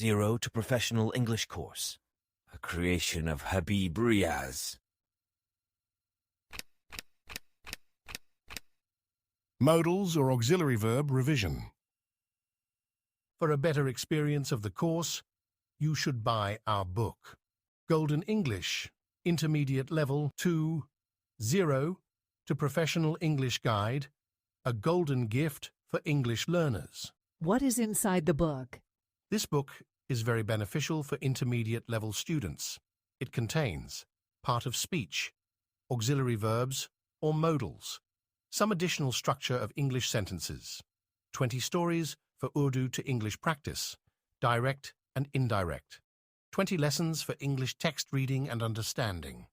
Zero to Professional English Course, a creation of Habib Riaz. Modals or auxiliary verb revision. For a better experience of the course, you should buy our book, Golden English, Intermediate Level 2, 0 to Professional English Guide, a golden gift for English learners. What is inside the book? This book is very beneficial for intermediate level students. It contains part of speech, auxiliary verbs or modals, some additional structure of English sentences, 20 stories for Urdu to English practice, direct and indirect, 20 lessons for English text reading and understanding,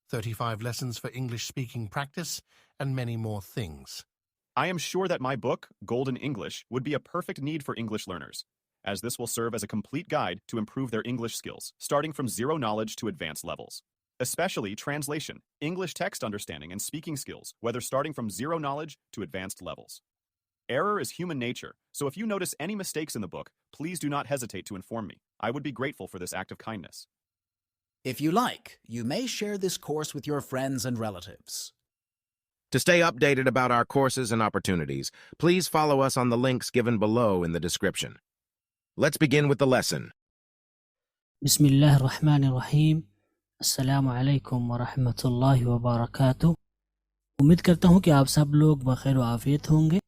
35 lessons for English speaking practice, and many more things. I am sure that my book, Golden English, would be a perfect need for English learners, as this will serve as a complete guide to improve their English skills, starting from zero knowledge to advanced levels. Especially translation, English text understanding, and speaking skills, whether starting from zero knowledge to advanced levels. Error is human nature, so if you notice any mistakes in the book, please do not hesitate to inform me. I would be grateful for this act of kindness. If you like, you may share this course with your friends and relatives. To stay updated about our courses and opportunities, please follow us on the links given below in the description. Let's begin with the lesson. बिस्मिल्लाह रहमान रहीम अस्सलामु अलैकुम व रहमतुल्लाहि व बरकातुहू। उम्मीद करता हूँ कि आप सब लोग बखैर व आफियत होंगे।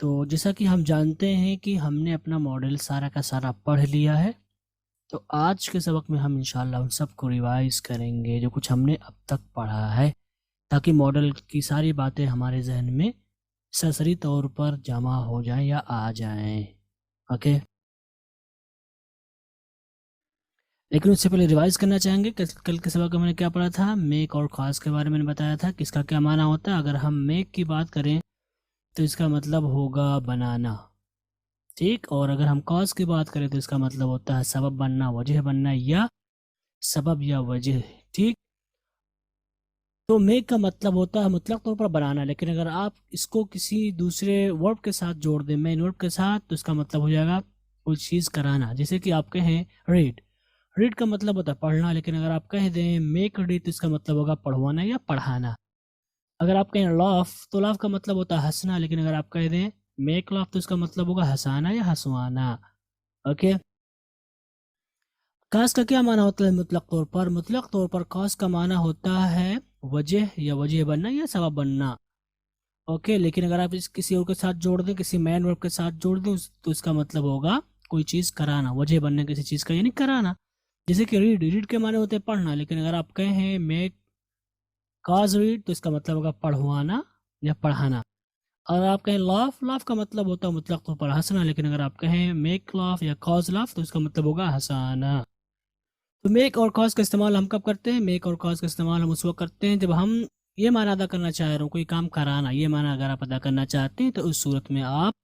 तो जैसा कि हम जानते हैं कि हमने अपना मॉडल सारा का सारा पढ़ लिया है, तो आज के सबक में हम इंशाल्लाह उन सब को रिवाइज करेंगे जो कुछ हमने अब तक पढ़ा है, ताकि मॉडल की सारी बातें हमारे जहन में सरसरी तौर पर जमा हो जाएं या आ जाएं। ओके, लेकिन उससे पहले रिवाइज करना चाहेंगे कल के सबक में मैंने क्या पढ़ा था। मेक और कॉज के बारे में मैंने बताया था, किसका क्या माना होता है। अगर हम मेक की बात करें तो इसका मतलब होगा बनाना, ठीक। और अगर हम कॉज की बात करें तो इसका मतलब होता है सबब बनना, वजह बनना, या सबब या वजह, ठीक। तो मेक का मतलब होता है मुतलक तौर पर बनाना, लेकिन अगर आप इसको किसी दूसरे वर्ब के साथ जोड़ दें, मेन वर्ब के साथ, तो इसका मतलब हो जाएगा कोई चीज़ कराना। जैसे कि आप कहें रीड, रीड का मतलब होता है पढ़ना, लेकिन अगर आप कह दें मेक रीड तो इसका मतलब होगा पढ़वाना या पढ़ाना। अगर आप कहें लाफ तो लाफ का मतलब होता है हंसना, लेकिन अगर आप कह दें मेक लाफ तो इसका मतलब होगा हंसाना या हंसवाना। ओके, कास का क्या माना होता है मुतलक तौर पर? मुतलक तौर पर कास का माना होता है वजह या वजह बनना या सबब बनना। ओके, लेकिन अगर आप इस किसी और के साथ जोड़ दें, किसी मैन वर्ब के साथ जोड़ दें, तो इसका मतलब होगा कोई चीज़ कराना, वजह बनना किसी चीज़ का यानी कराना। जैसे कि रीड, रीड के माने होते हैं पढ़ना, लेकिन अगर आप कहें मेक काज रीड तो इसका मतलब होगा पढ़वाना या पढ़ाना। और आप कहें लाफ, लाफ का मतलब होता है मुतलक तौर पर हंसना, लेकिन अगर आप कहें मेक लाफ या कॉज लाफ तो इसका मतलब होगा हंसाना। तो मेक और कॉज का इस्तेमाल हम कब करते हैं? मेक और कॉज का इस्तेमाल हम उस वक्त करते हैं जब हम ये माना अदा करना चाह रहे हो, कोई काम कराना, ये माना अगर आप अदा करना चाहते हैं तो उस सूरत में आप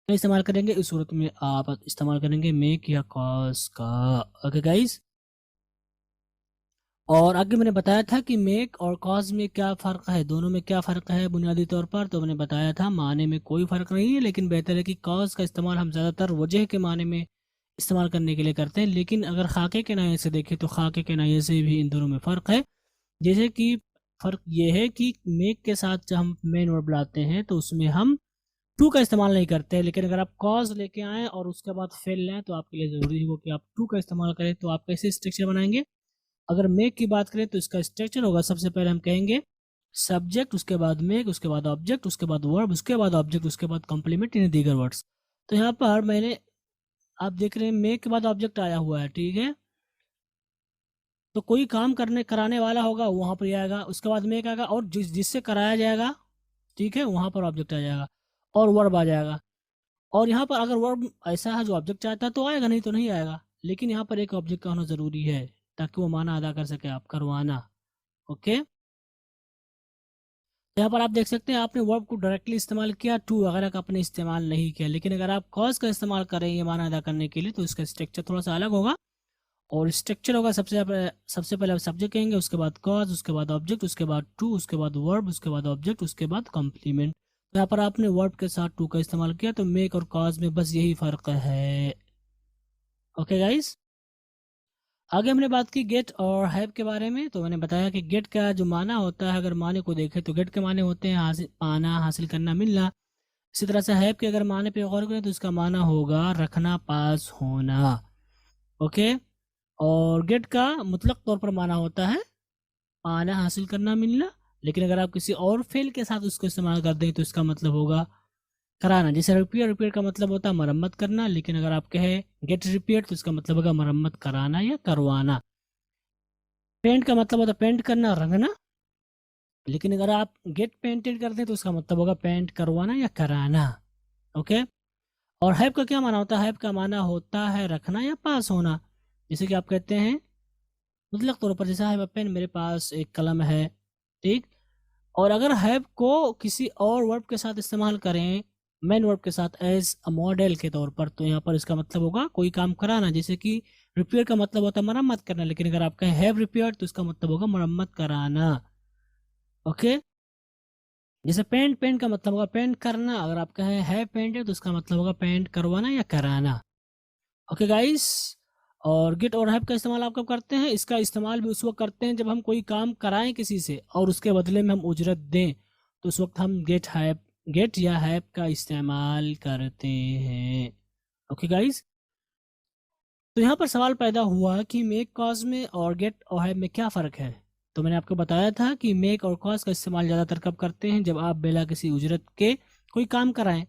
क्या इस्तेमाल करेंगे? उस सूरत में आप इस्तेमाल करेंगे मेक या कॉज का। ओके गाइस, और आगे मैंने बताया था कि मेक और कॉज में क्या फ़र्क है, दोनों में क्या फ़र्क है बुनियादी तौर पर। तो मैंने बताया था माने में कोई फ़र्क नहीं है, लेकिन बेहतर है कि कॉज का इस्तेमाल हम ज़्यादातर वजह के माने में इस्तेमाल करने के लिए करते हैं। लेकिन अगर खाके के नाये से देखें तो खाके के नाये से भी इन दोनों में फ़र्क है। जैसे कि फ़र्क ये है कि मेक के साथ जब हम मेन वर्ब लाते हैं तो उसमें हम टू का इस्तेमाल नहीं करते, लेकिन अगर आप कॉज लेके आएँ और उसके बाद फेल लें तो आपके लिए ज़रूरी है वो कि आप टू का इस्तेमाल करें। तो आप कैसे स्ट्रक्चर बनाएंगे? अगर मेक की बात करें तो इसका स्ट्रक्चर होगा, सबसे पहले हम कहेंगे सब्जेक्ट, उसके बाद मेक, उसके बाद ऑब्जेक्ट, उसके बाद वर्ब, उसके बाद ऑब्जेक्ट, उसके बाद कॉम्प्लीमेंट यानी दीगर वर्ड्स। तो यहाँ पर मैंने आप देख रहे हैं मेक के बाद ऑब्जेक्ट आया हुआ है, ठीक है। तो कोई काम कराने वाला होगा वहाँ पर आएगा, उसके बाद मेक आएगा, और जिससे कराया जाएगा, ठीक है, वहाँ पर ऑब्जेक्ट आ जाएगा और वर्ब आ जाएगा। और यहाँ पर अगर वर्ब ऐसा है जो ऑब्जेक्ट चाहता है तो आएगा, नहीं तो नहीं आएगा। लेकिन यहाँ पर एक ऑब्जेक्ट का होना ज़रूरी है ताकि वो माना अदा कर सके, आप करवाना। ओके, यहाँ पर आप देख सकते हैं आपने वर्ब को डायरेक्टली इस्तेमाल किया, टू वगैरह का आपने इस्तेमाल नहीं किया। लेकिन अगर आप कॉज का इस्तेमाल करें ये माना अदा करने के लिए तो इसका स्ट्रक्चर थोड़ा सा अलग होगा। और स्ट्रक्चर होगा सबसे पहले आप सब्जेक्ट कहेंगे, उसके बाद कॉज, उसके बाद ऑब्जेक्ट, उसके बाद टू, उसके बाद वर्ब, उसके बाद ऑब्जेक्ट, उसके बाद कॉम्प्लीमेंट। यहाँ पर आपने वर्ब के साथ टू का इस्तेमाल किया। तो मेक और कॉज में बस यही फ़र्क है। ओके गाइस, आगे हमने बात की गेट और हैव के बारे में। तो मैंने बताया कि गेट का जो माना होता है, अगर माने को देखें तो गेट के माने होते हैं पाना, हासिल करना, मिलना। इसी तरह से हैव के अगर माने पे गौर करें तो इसका माना होगा रखना, पास होना। ओके, और गेट का मुतलक तौर पर माना होता है पाना, हासिल करना, मिलना। लेकिन अगर आप किसी और फेल के साथ उसको इस्तेमाल कर दें तो इसका मतलब होगा कराना। जैसे रिपेयर, रिपेयर का मतलब होता है मरम्मत करना, लेकिन अगर आप कहें गेट रिपेयर तो इसका मतलब होगा मरम्मत कराना या करवाना। पेंट का मतलब होता है पेंट करना, रंगना, लेकिन अगर आप गेट पेंटेड करते हैं तो उसका मतलब होगा पेंट करवाना या कराना। ओके, और हैव का क्या माना होता है? हैव का माना होता है रखना या पास होना। जैसे कि आप कहते हैं मुतलक तौर पर, जैसे हैव अ पेन, मेरे पास एक कलम है, ठीक। और अगर हैव को किसी और वर्ब के साथ इस्तेमाल करें, मेन वर्ब के साथ, एज अ मॉडल के तौर पर, तो यहाँ पर इसका मतलब होगा कोई काम कराना। जैसे कि रिपेयर का मतलब होता है मरम्मत करना, लेकिन अगर आप कहें हैव रिपेयर तो इसका मतलब होगा मरम्मत कराना। ओके, जैसे पेंट, पेंट का मतलब होगा पेंट करना, अगर आप कहें हैव पेंटेड तो इसका मतलब होगा पेंट करवाना या कराना। ओके गाइस, और गेट और हैव का इस्तेमाल आप कब करते हैं? इसका इस्तेमाल भी उस वक्त करते हैं जब हम कोई काम कराएं किसी से और उसके बदले में हम उजरत दें, तो उस वक्त हम गेट या हैव का इस्तेमाल करते हैं। ओके गाइस, तो यहाँ पर सवाल पैदा हुआ कि मेक कॉज में और गेट और हैव में क्या फ़र्क है। तो मैंने आपको बताया था कि मेक और कॉज का इस्तेमाल ज़्यादातर कब करते हैं? जब आप बेला किसी उजरत के कोई काम कराएं।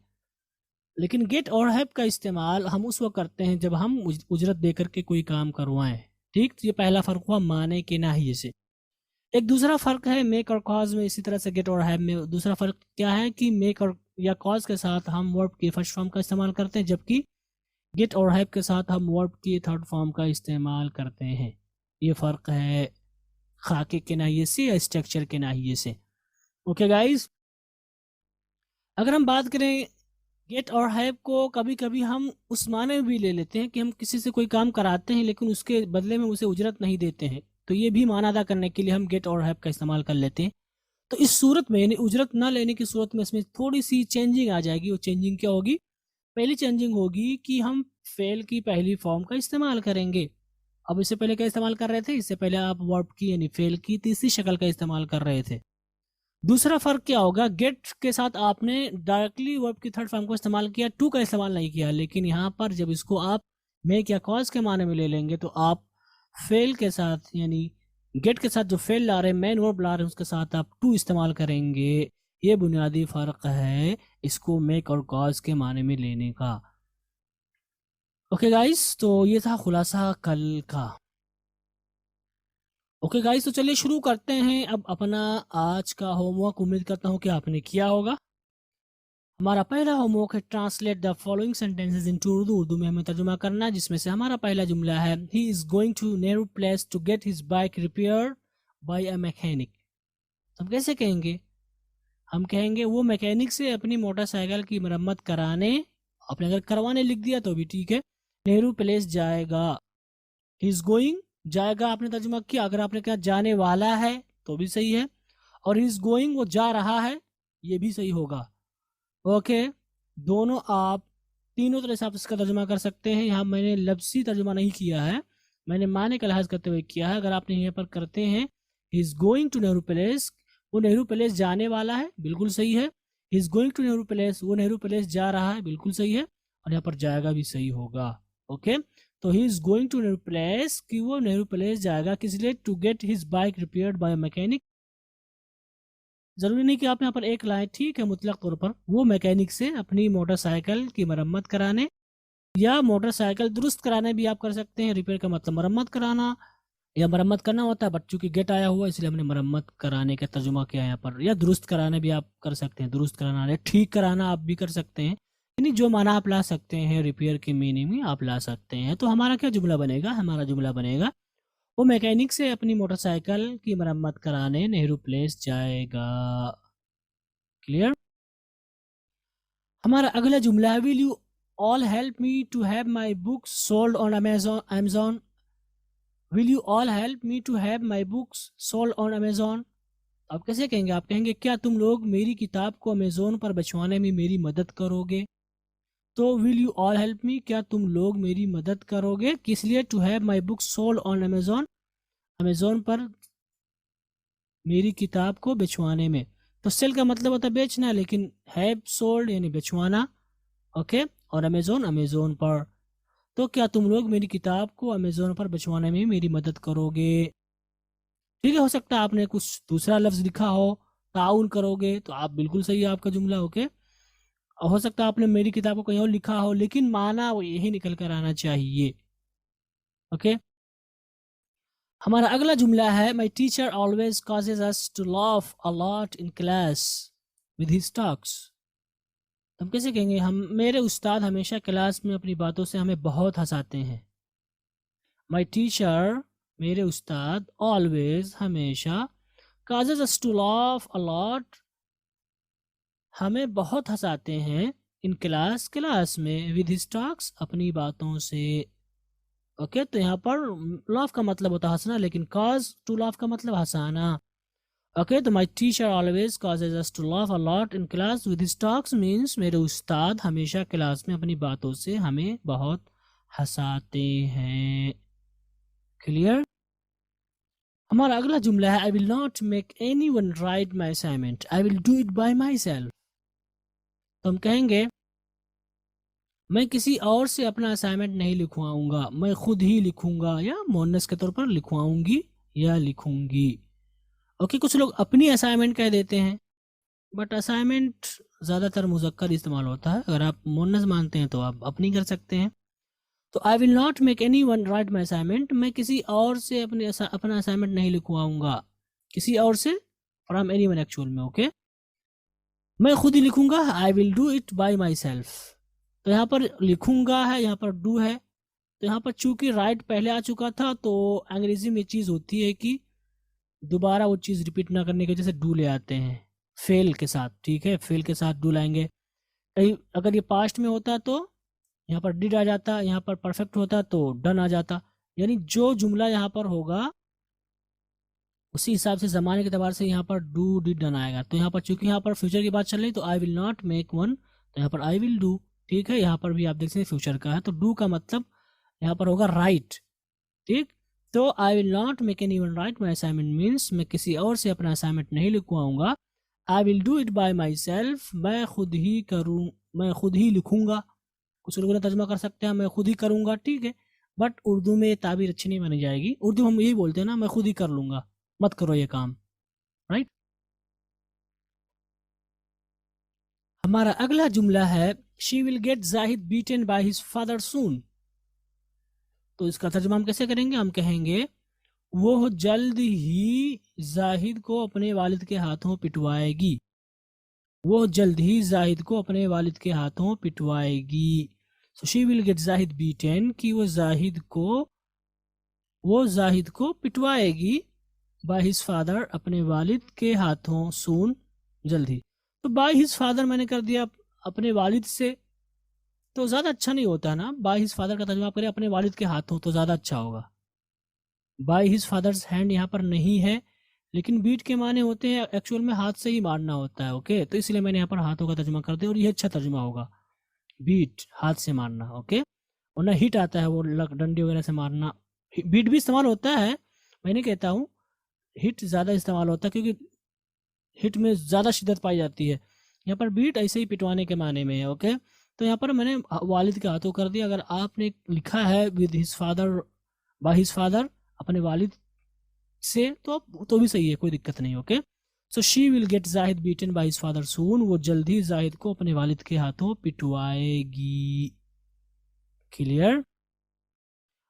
लेकिन गेट और हैव का इस्तेमाल हम उस वक्त करते हैं जब हम उजरत देकर के कोई काम करवाएं। ठीक, तो ये पहला फ़र्क हुआ माने के नाहिए से। एक दूसरा फ़र्क है मेक और कॉज में, इसी तरह से गेट और हैव में। दूसरा फ़र्क क्या है कि मेक और या कॉज के साथ हम वर्ब की फर्स्ट फॉर्म का इस्तेमाल करते हैं, जबकि गेट और हैव के साथ हम वर्ब की थर्ड फॉर्म का इस्तेमाल करते हैं। ये फ़र्क है खाके के नाहिए से या स्ट्रक्चर के नाहिए से। ओके गाइस, अगर हम बात करें गेट और हैव को, कभी कभी हम उस माने में भी ले लेते हैं कि हम किसी से कोई काम कराते हैं लेकिन उसके बदले में उसे उजरत नहीं देते हैं, तो ये भी माना अदा करने के लिए हम गेट और हैव का इस्तेमाल कर लेते हैं। तो इस सूरत में, यानी उजरत ना लेने की सूरत में, इसमें थोड़ी सी चेंजिंग आ जाएगी। वो चेंजिंग क्या होगी? पहली चेंजिंग होगी कि हम फेल की पहली फॉर्म का इस्तेमाल करेंगे। अब इससे पहले क्या इस्तेमाल कर रहे थे? इससे पहले आप वर्ब की यानी फेल की तीसरी शक्ल का इस्तेमाल कर रहे थे। दूसरा फर्क क्या होगा? गेट के साथ आपने डायरेक्टली वर्ब की थर्ड फॉर्म को इस्तेमाल किया, टू का इस्तेमाल नहीं किया। लेकिन यहाँ पर जब इसको आप मेक या कॉज के माने में ले लेंगे तो आप फेल के साथ, यानी गेट के साथ जो फेल ला रहे हैं, मेन वर्ब ला रहे हैं, उसके साथ आप टू इस्तेमाल करेंगे। ये बुनियादी फर्क है इसको मेक और कॉज के माने में लेने का। ओके गाइस, तो ये था खुलासा कल का। ओके गाइस, तो चलिए शुरू करते हैं अब अपना आज का होमवर्क। उम्मीद करता हूँ कि आपने किया होगा। हमारा पहला होमवर्क है translate the following sentences into Urdu. Urdu में हमें तर्जुमा करना है, जिसमें से हमारा पहला जुमला है he is going to Nehru Place to get his bike repair by a mechanic. हम कैसे कहेंगे? हम कहेंगे वो मैकेनिक से अपनी मोटरसाइकिल की मरम्मत कराने। आपने अगर करवाने लिख दिया तो भी ठीक है। नेहरू प्लेस जाएगा, ही इज गोइंग, जाएगा आपने तर्जुमा किया। अगर आपने कहा जाने वाला है तो भी सही है, और ही इज गोइंग वो जा रहा है, ये भी सही होगा। ओके, दोनों आप तीनों तरह से आप इसका तर्जुमा कर सकते हैं। यहाँ मैंने लफ्ज़ी तर्जुमा नहीं किया है, मैंने माने का लिहाज करते हुए किया है। अगर आपने यहाँ पर करते हैं he is going to Nehru Place, वो नेहरू प्लेस जाने वाला है, बिल्कुल सही है। He is going to Nehru Place, वो नेहरू प्लेस जा रहा है, बिल्कुल सही है। और यहाँ पर जाएगा भी सही होगा। ओके, तो he is going to Nehru Place, कि वो नेहरू प्लेस जाएगा किस लिए? To get his bike repaired by mechanic. जरूरी नहीं कि आप यहाँ पर एक लाएं, ठीक है, मुतलक तौर पर वो मैकेनिक से अपनी मोटरसाइकिल की मरम्मत कराने या मोटरसाइकिल दुरुस्त कराने भी आप कर सकते हैं। रिपेयर का मतलब मरम्मत कराना या मरम्मत करना होता है, बट चूंकि गेट आया हुआ इसलिए हमने मरम्मत कराने का तर्जुमा किया यहाँ पर। या दुरुस्त कराने भी आप कर सकते हैं, दुरुस्त कराना या ठीक कराना आप भी कर सकते हैं, यानी जो माना आप ला सकते हैं रिपेयर के मीनिंग में आप ला सकते हैं। तो हमारा क्या जुमला बनेगा? हमारा जुमला बनेगा वो मैकेनिक से अपनी मोटरसाइकिल की मरम्मत कराने नेहरू प्लेस जाएगा। क्लियर? हमारा अगला जुमला है will you all help me to have my books sold on Amazon. Will you all help me to have my books sold on Amazon. आप कैसे कहेंगे? आप कहेंगे क्या तुम लोग मेरी किताब को अमेजोन पर बेचवाने में मेरी मदद करोगे? तो will you all help me, क्या तुम लोग मेरी मदद करोगे? किस लिए? To have my book sold on Amazon, Amazon पर मेरी किताब को बेचवाने में। तो सेल का मतलब होता है बेचना, लेकिन हैव सोल्ड यानी बेचवाना, ओके, और अमेजोन अमेजोन पर। तो क्या तुम लोग मेरी किताब को अमेजोन पर बेचवाने में मेरी मदद करोगे? ठीक है, हो सकता है आपने कुछ दूसरा लफ्ज लिखा हो, ताउन करोगे, तो आप बिल्कुल सही है आपका जुमला, ओके। और हो सकता है आपने मेरी किताब को कहीं और लिखा हो, लेकिन माना वो यही निकल कर आना चाहिए, ओके। हमारा अगला जुमला है my teacher always causes us to laugh a lot in class with his talks. हम कैसे कहेंगे? हम मेरे उस्ताद हमेशा क्लास में अपनी बातों से हमें बहुत हंसाते हैं। माई टीचर मेरे उस्ताद ऑलवेज हमेशा causes us to laugh a lot हमें बहुत हंसाते हैं इन क्लास में with his talks अपनी बातों से, ओके। तो यहाँ पर laugh का मतलब होता है हंसना, लेकिन cause to laugh का मतलब हंसाना, ओके। तो my teacher always causes us to laugh a lot in class with his talks means मेरे उस्ताद हमेशा क्लास में अपनी बातों से हमें बहुत हंसाते हैं। क्लियर? हमारा अगला जुमला है I will not make any one write my assignment, I will do it by my self. तो हम कहेंगे मैं किसी और से अपना असाइनमेंट नहीं लिखवाऊंगा, मैं खुद ही लिखूंगा, या मोनस के तौर पर लिखवाऊंगी या लिखूंगी, ओके। कुछ लोग अपनी असाइनमेंट कह देते हैं, बट असाइनमेंट ज़्यादातर मुज़क्कर इस्तेमाल होता है। अगर आप मोनस मानते हैं तो आप अपनी कर सकते हैं। तो I will not make any one write my assignment, मैं किसी और से अपना असाइनमेंट नहीं लिखवाऊंगा, किसी और से, फ्रॉम एनी वन एक्चुअल में, ओके। मैं खुद ही लिखूंगा, आई will do it by my self. तो यहाँ पर लिखूंगा है, यहाँ पर डू है। तो यहाँ पर चूंकि राइट पहले आ चुका था, तो अंग्रेजी में चीज़ होती है कि दोबारा वो चीज़ रिपीट ना करने की वजह से डू ले आते हैं फेल के साथ, ठीक है, फेल के साथ डू लाएंगे। कहीं अगर ये पास्ट में होता तो यहाँ पर डिड आ जाता, यहाँ पर परफेक्ट होता तो डन आ जाता, यानी जो जुमला यहाँ पर होगा उसी हिसाब से ज़माने के एतबार से यहाँ पर डू डिड डन आएगा। तो यहाँ पर चूंकि यहाँ पर फ्यूचर की बात चल रही, तो I will not make one, तो यहाँ पर आई विल डू, ठीक है। यहाँ पर भी आप देख सकते हैं फ्यूचर का है, तो डू का मतलब यहाँ पर होगा राइट, ठीक। तो I will not make any one write my assignment means मैं किसी और से अपना असाइनमेंट नहीं लिखवाऊंगा। I will do it by my self, मैं खुद ही लिखूंगा। कुछ लोगों ने तर्जमा कर सकते हैं मैं खुद ही करूंगा, ठीक है, बट उर्दू में ताबीर अच्छी नहीं मानी जाएगी। उर्दू हम यही बोलते हैं ना, मैं खुद ही कर लूंगा, मत करो ये काम, राइट। हमारा अगला जुमला है she will get Zahid beaten by his father soon. तो इसका तर्जमा हम कैसे करेंगे? हम कहेंगे वो जल्द ही जाहिद को अपने वालिद के हाथों पिटवाएगी, वो जल्द ही जाहिद को अपने वालिद के हाथों पिटवाएगी। So she will get Zahid beaten, कि वो जाहिद को पिटवाएगी बाय हिज फादर, अपने वालिद के हाथों, सून, जल्द ही। तो बाय हिज फादर मैंने कर दिया अपने वालिद से, तो ज़्यादा अच्छा नहीं होता ना। बाय हिज फादर का तर्जुमा करें अपने वालिद के हाथों, तो ज़्यादा अच्छा होगा। बाय हिज फादर्स हैंड यहाँ पर नहीं है, लेकिन बीट के माने होते हैं एक्चुअल में हाथ से ही मारना होता है, ओके। तो इसलिए मैंने यहाँ पर हाथों का तर्जुमा कर दिया, और ये अच्छा तर्जुमा होगा, बीट हाथ से मारना, ओके। और ना हिट आता है वो डंडी वगैरह से मारना, बीट भी इस्तेमाल होता है, मैं नहीं कहता हूँ, हिट ज़्यादा इस्तेमाल होता है क्योंकि हिट में ज़्यादा शिद्दत पाई जाती है। यहाँ पर बीट ऐसे ही पिटवाने के माने में है, ओके। तो यहाँ पर मैंने वालिद के हाथों कर दिया। अगर आपने लिखा है with his father, bye his father, अपने वालिद से, तो भी सही है, कोई दिक्कत नहीं, okay. So she will get Zahid beaten by his father soon, वो जल्द ही जाहिद को अपने वालिद के हाथों पिटवाएगी। क्लियर?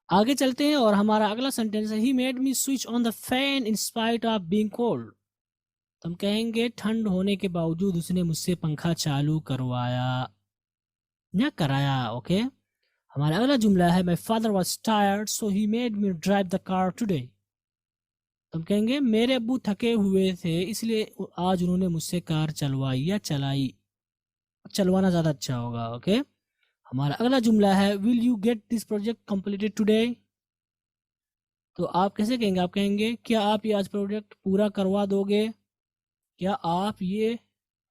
आगे चलते हैं और हमारा अगला सेंटेंस है he made me switch on the fan in spite of being cold. तो हम कहेंगे ठंड होने के बावजूद उसने मुझसे पंखा चालू करवाया या कराया, ओके। हमारा अगला जुमला है my father was tired so he made me drive the car today. तो हम कहेंगे मेरे अब्बू थके हुए थे इसलिए आज उन्होंने मुझसे कार चलवाई या चलाई, चलवाना ज़्यादा अच्छा होगा, ओके। हमारा अगला जुमला है will you get this project completed today. तो आप कैसे कहेंगे? आप कहेंगे क्या आप ये आज प्रोजेक्ट पूरा करवा दोगे, क्या आप ये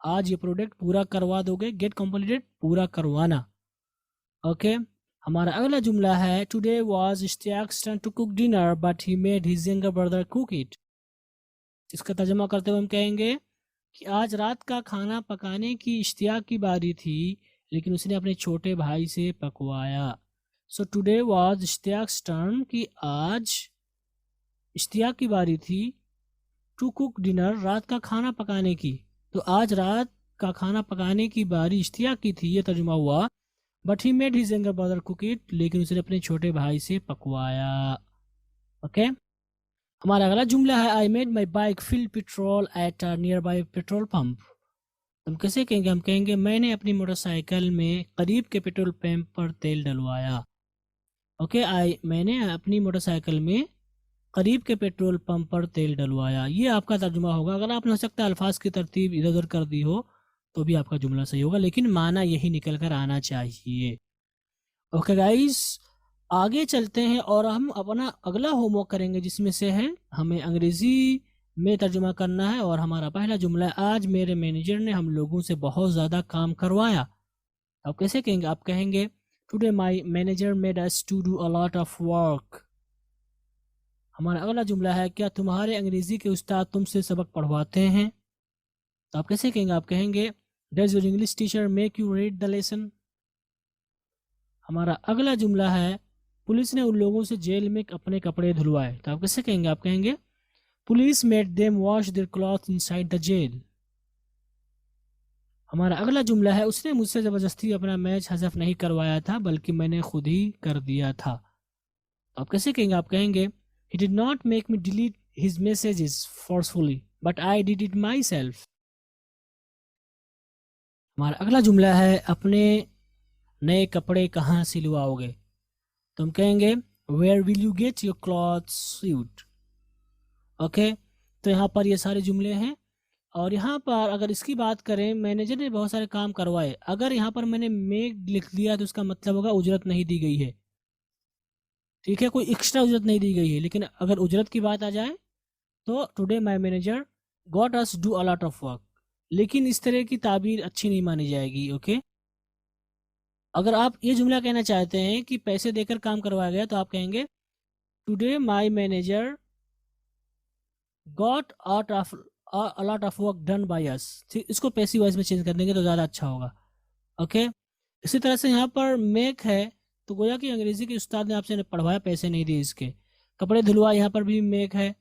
आज ये प्रोजेक्ट पूरा करवा दोगे। गेट कंप्लीटेड पूरा करवाना, ओके हमारा अगला जुमला है today was Ishtiaq's turn to cook dinner but he made his younger brother cook it. इसका तर्जुमा करते हुए हम कहेंगे कि आज रात का खाना पकाने की इश्तियाक की बारी थी लेकिन उसने अपने छोटे भाई से पकवाया। So today was Ishtiaq's turn कि आज इश्तियाक की बारी थी टू कुक डिनर रात का खाना पकाने की। तो आज रात का खाना पकाने की बारी इश्तियाक की थी, ये तर्जुमा हुआ। But he made his younger brother cook it, लेकिन उसने अपने छोटे भाई से पकवाया। ओके हमारा अगला जुमला है I made my bike fill petrol at a nearby petrol pump. हम कैसे कहेंगे? हम कहेंगे मैंने अपनी मोटरसाइकिल में करीब के पेट्रोल पंप पर तेल डलवाया। ओके मैंने अपनी मोटरसाइकिल में करीब के पेट्रोल पंप पर तेल डलवाया, ये आपका तर्जुमा होगा। अगर आपने हो सकता है अल्फाज की तरतीब इधर उधर कर दी हो तो भी आपका जुमला सही होगा, लेकिन माना यही निकल कर आना चाहिए। ओके गाइस आगे चलते हैं और हम अपना अगला होमवर्क करेंगे जिसमें से है हमें अंग्रेजी में तर्जुमा करना है। और हमारा पहला जुमला है आज मेरे मैनेजर ने हम लोगों से बहुत ज़्यादा काम करवाया। आप कैसे कहेंगे? आप कहेंगे today my manager made us to do a lot of work. हमारा अगला जुमला है क्या तुम्हारे अंग्रेजी के उस्ताद तुमसे सबक पढ़वाते हैं? तो आप कैसे कहेंगे? आप कहेंगे does your English teacher make you read the lesson. हमारा अगला जुमला है पुलिस ने उन लोगों से जेल में अपने कपड़े धुलवाए। तो आप कैसे कहेंगे? आप कहेंगे police made them wash their cloth inside the jail. हमारा अगला जुमला है उसने मुझसे ज़बरदस्ती अपना मैच हज़फ नहीं करवाया था बल्कि मैंने खुद ही कर दिया था। तो आप कैसे कहेंगे? आप कहेंगे He did not make me delete his messages forcefully, but I did it myself. हमारा अगला जुमला है अपने नए कपड़े कहाँ सिलवाओगे? तो हम कहेंगे Where will you get your clothes sewed? Okay तो यहाँ पर ये सारे जुमले हैं और यहाँ पर अगर इसकी बात करें मैनेजर ने बहुत सारे काम करवाए। अगर यहाँ पर मैंने मेड लिख दिया तो उसका मतलब होगा उजरत नहीं दी गई है, ठीक है, कोई एक्स्ट्रा उजरत नहीं दी गई है। लेकिन अगर उजरत की बात आ जाए तो today my manager got us do a lot of work, लेकिन इस तरह की ताबीर अच्छी नहीं मानी जाएगी। ओके अगर आप ये जुमला कहना चाहते हैं कि पैसे देकर काम करवाया गया तो आप कहेंगे today my manager got out of a lot of work done by us. ठीक इसको पैसिव वॉइस में चेंज कर देंगे तो ज़्यादा अच्छा होगा। ओके इसी तरह से यहाँ पर मेक है तो गोया कि अंग्रेजी के उस्ताद ने आपसे पढ़वाया पैसे नहीं दिए इसके। कपड़े धुलवा यहाँ पर भी मेक है,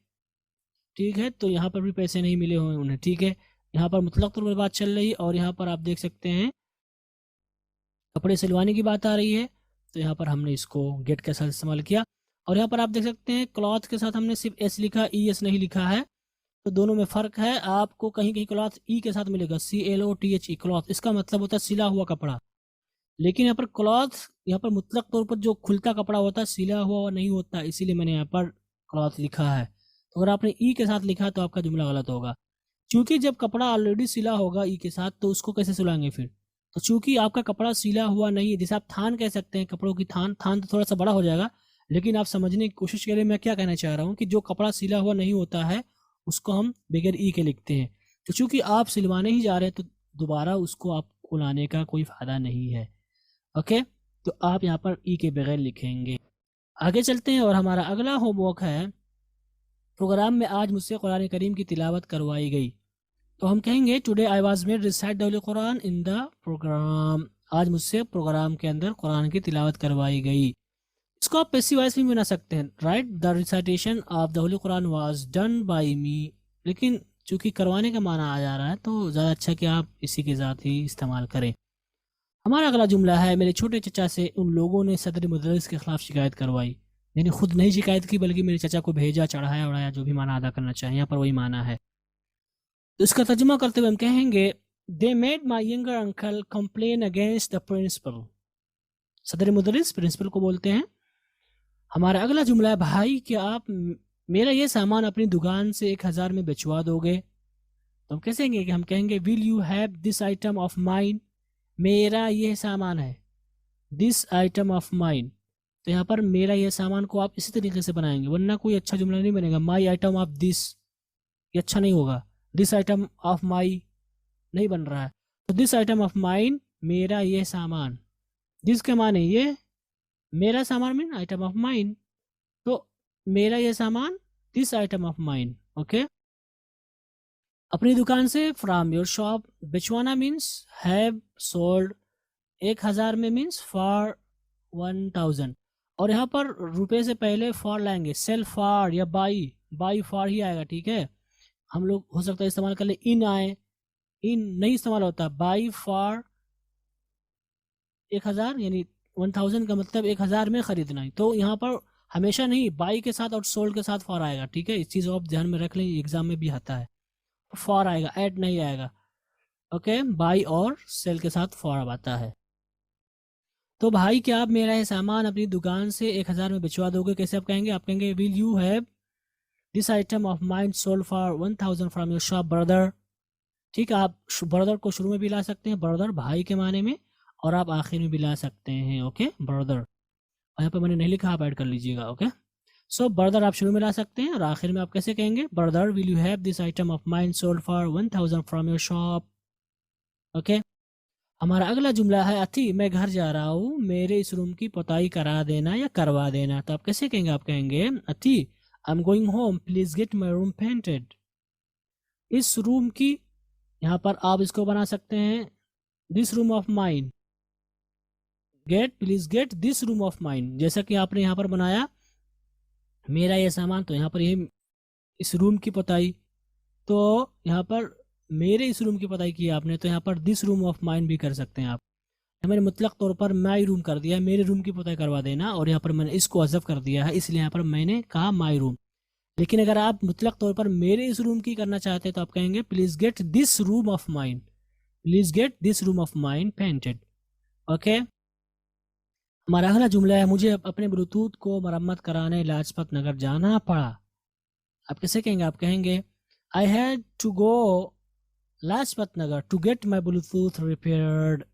ठीक है, तो यहाँ पर भी पैसे नहीं मिले हुए उन्हें, ठीक है। यहाँ पर मुतलक तौर पर बात चल रही है और यहाँ पर आप देख सकते हैं कपड़े सिलवाने की बात आ रही है तो यहाँ पर हमने इसको गेट के साथ इस्तेमाल किया। और यहाँ पर आप देख सकते हैं क्लॉथ के साथ हमने सिर्फ एस लिखा ई एस नहीं लिखा है, तो दोनों में फ़र्क है। आपको कहीं कहीं क्लॉथ ई के साथ मिलेगा CLOTH क्लॉथ, इसका मतलब होता है सिला हुआ कपड़ा। लेकिन यहाँ पर क्लॉथ यहाँ पर मुतलक तौर पर जो खुलता कपड़ा होता है सिला हुआ नहीं होता, इसीलिए मैंने यहाँ पर क्लॉथ लिखा है। तो अगर आपने ई के साथ लिखा तो आपका जुमला गलत होगा, क्योंकि जब कपड़ा ऑलरेडी सिला होगा ई के साथ तो उसको कैसे सिलाएंगे फिर। तो चूंकि आपका कपड़ा सिला हुआ नहीं है, जैसे आप थान कह सकते हैं, कपड़ों की थान तो थोड़ा सा बड़ा हो जाएगा, लेकिन आप समझने की कोशिश करें मैं क्या कहना चाह रहा हूँ कि जो कपड़ा सिला हुआ नहीं होता है उसको हम बगैर ई के लिखते हैं। तो चूंकि आप सिलवाने ही जा रहे हैं तो दोबारा उसको आपको लाने का कोई फ़ायदा नहीं है। ओके तो आप यहाँ पर ई के बगैर लिखेंगे। आगे चलते हैं और हमारा अगला होमवर्क है प्रोग्राम में आज मुझसे कुरान करीम की तिलावत करवाई गई। तो हम कहेंगे today I was made recite the holy Quran in the program. आज मुझसे प्रोग्राम के अंदर कुरान की तिलावत करवाई गई। इसको आप पैसिव वॉइस में बना सकते हैं, right the recitation of the holy Quran was done by me, लेकिन चूंकि करवाने का माना आ जा रहा है तो ज़्यादा अच्छा कि आप इसी के साथ ही इस्तेमाल करें। हमारा अगला जुमला है मेरे छोटे चचा से उन लोगों ने सदर मुदरस के खिलाफ शिकायत करवाई। यानी खुद नहीं शिकायत की बल्कि मेरे चचा को भेजा, चढ़ाया उड़ाया, जो भी माना अदा करना चाहिए, यहाँ पर वही माना है। तो इसका तर्जुमा करते हुए हम कहेंगे they made my younger uncle complain against the principal. सदर मुदरस प्रिंसिपल को बोलते हैं। हमारा अगला जुमला है भाई क्या आप मेरा ये सामान अपनी दुकान से 1000 में बेचवा दोगे। तो हम कैसे कहेंगे? हम कहेंगे will you have this item of mine. मेरा ये सामान है, दिस आइटम ऑफ माइन। तो यहाँ पर मेरा ये सामान को आप इसी तरीके से बनाएंगे, वरना कोई अच्छा जुमला नहीं बनेगा। माई आइटम ऑफ दिस, ये अच्छा नहीं होगा। दिस आइटम ऑफ माई नहीं बन रहा है, तो दिस आइटम ऑफ माइन, मेरा ये सामान, दिस के माने ये, मेरा सामान मीन आइटम ऑफ माइन, तो मेरा ये सामान this item of mine. Okay, अपनी दुकान से, फ्रॉम योर शॉप, बिचवाना मीन्स हैव सोल्ड, 1000 में मीन्स फॉर 1000, और यहाँ पर रुपए से पहले फॉर लाएंगे, सेल फॉर या बाई फॉर ही आएगा, ठीक है। हम लोग हो सकता है इस्तेमाल कर ले इन आए, इन नहीं इस्तेमाल होता, बाई फॉर 1000 यानी 1000 का मतलब 1000 में खरीदना है, तो यहाँ पर हमेशा नहीं बाई के साथ और सोल्ड के साथ फॉर आएगा, ठीक है। इस चीज़ को आप ध्यान में रख लें, एग्जाम में भी आता है, फॉर आएगा, ऐड नहीं आएगा। ओके, बाई और सेल के साथ फॉर आता है। तो भाई क्या आप मेरा ये सामान अपनी दुकान से 1000 में भिजवा दोगे? कैसे आप कहेंगे? आप कहेंगे will you have this item of mine sold for 1000 from your shop brother. ठीक है, आप ब्रदर को शुरू में भी ला सकते हैं, ब्रदर भाई के माने में, और आप आखिर में भी ला सकते हैं। ओके, ब्रदर, यहाँ पे मैंने नहीं लिखा, आप ऐड कर लीजिएगा। ओके, सो ब्रदर आप शुरू में ला सकते हैं, और आखिर में आप कैसे कहेंगे? Brother will you have this item of mine sold for 1000 from your shop. Okay, हमारा अगला जुमला है अथी, मैं घर जा रहा हूँ, मेरे इस रूम की पुताई करा देना या करवा देना। तो आप कैसे कहेंगे? आप कहेंगे अथी, I am going home, please get my room painted. इस रूम की, यहाँ पर आप इसको बना सकते हैं this room of mine, get, please get this room of mine. जैसा कि आपने यहाँ पर बनाया मेरा ये सामान, तो यहाँ पर ये इस रूम की पुताई, तो यहाँ पर मेरे इस रूम की पुताई की आपने, तो यहाँ पर दिस रूम ऑफ माइन भी कर सकते हैं आप। मैंने मुतलक तौर पर माई रूम कर दिया, मेरे रूम की पुताई करवा देना, और यहाँ पर मैंने इसको हज़फ कर दिया है, इसलिए यहाँ पर मैंने कहा माई रूम। लेकिन अगर आप मुतलक तौर पर मेरे इस रूम की करना चाहते हैं तो आप कहेंगे please get this room of mine, please get this room of mine painted. Okay, हमारा अगला जुमला है, मुझे अपने ब्लूटूथ को मरम्मत कराने लाजपत नगर जाना पड़ा। आप कैसे कहेंगे? आप कहेंगे I had to go Lajpat Nagar to get my Bluetooth repaired.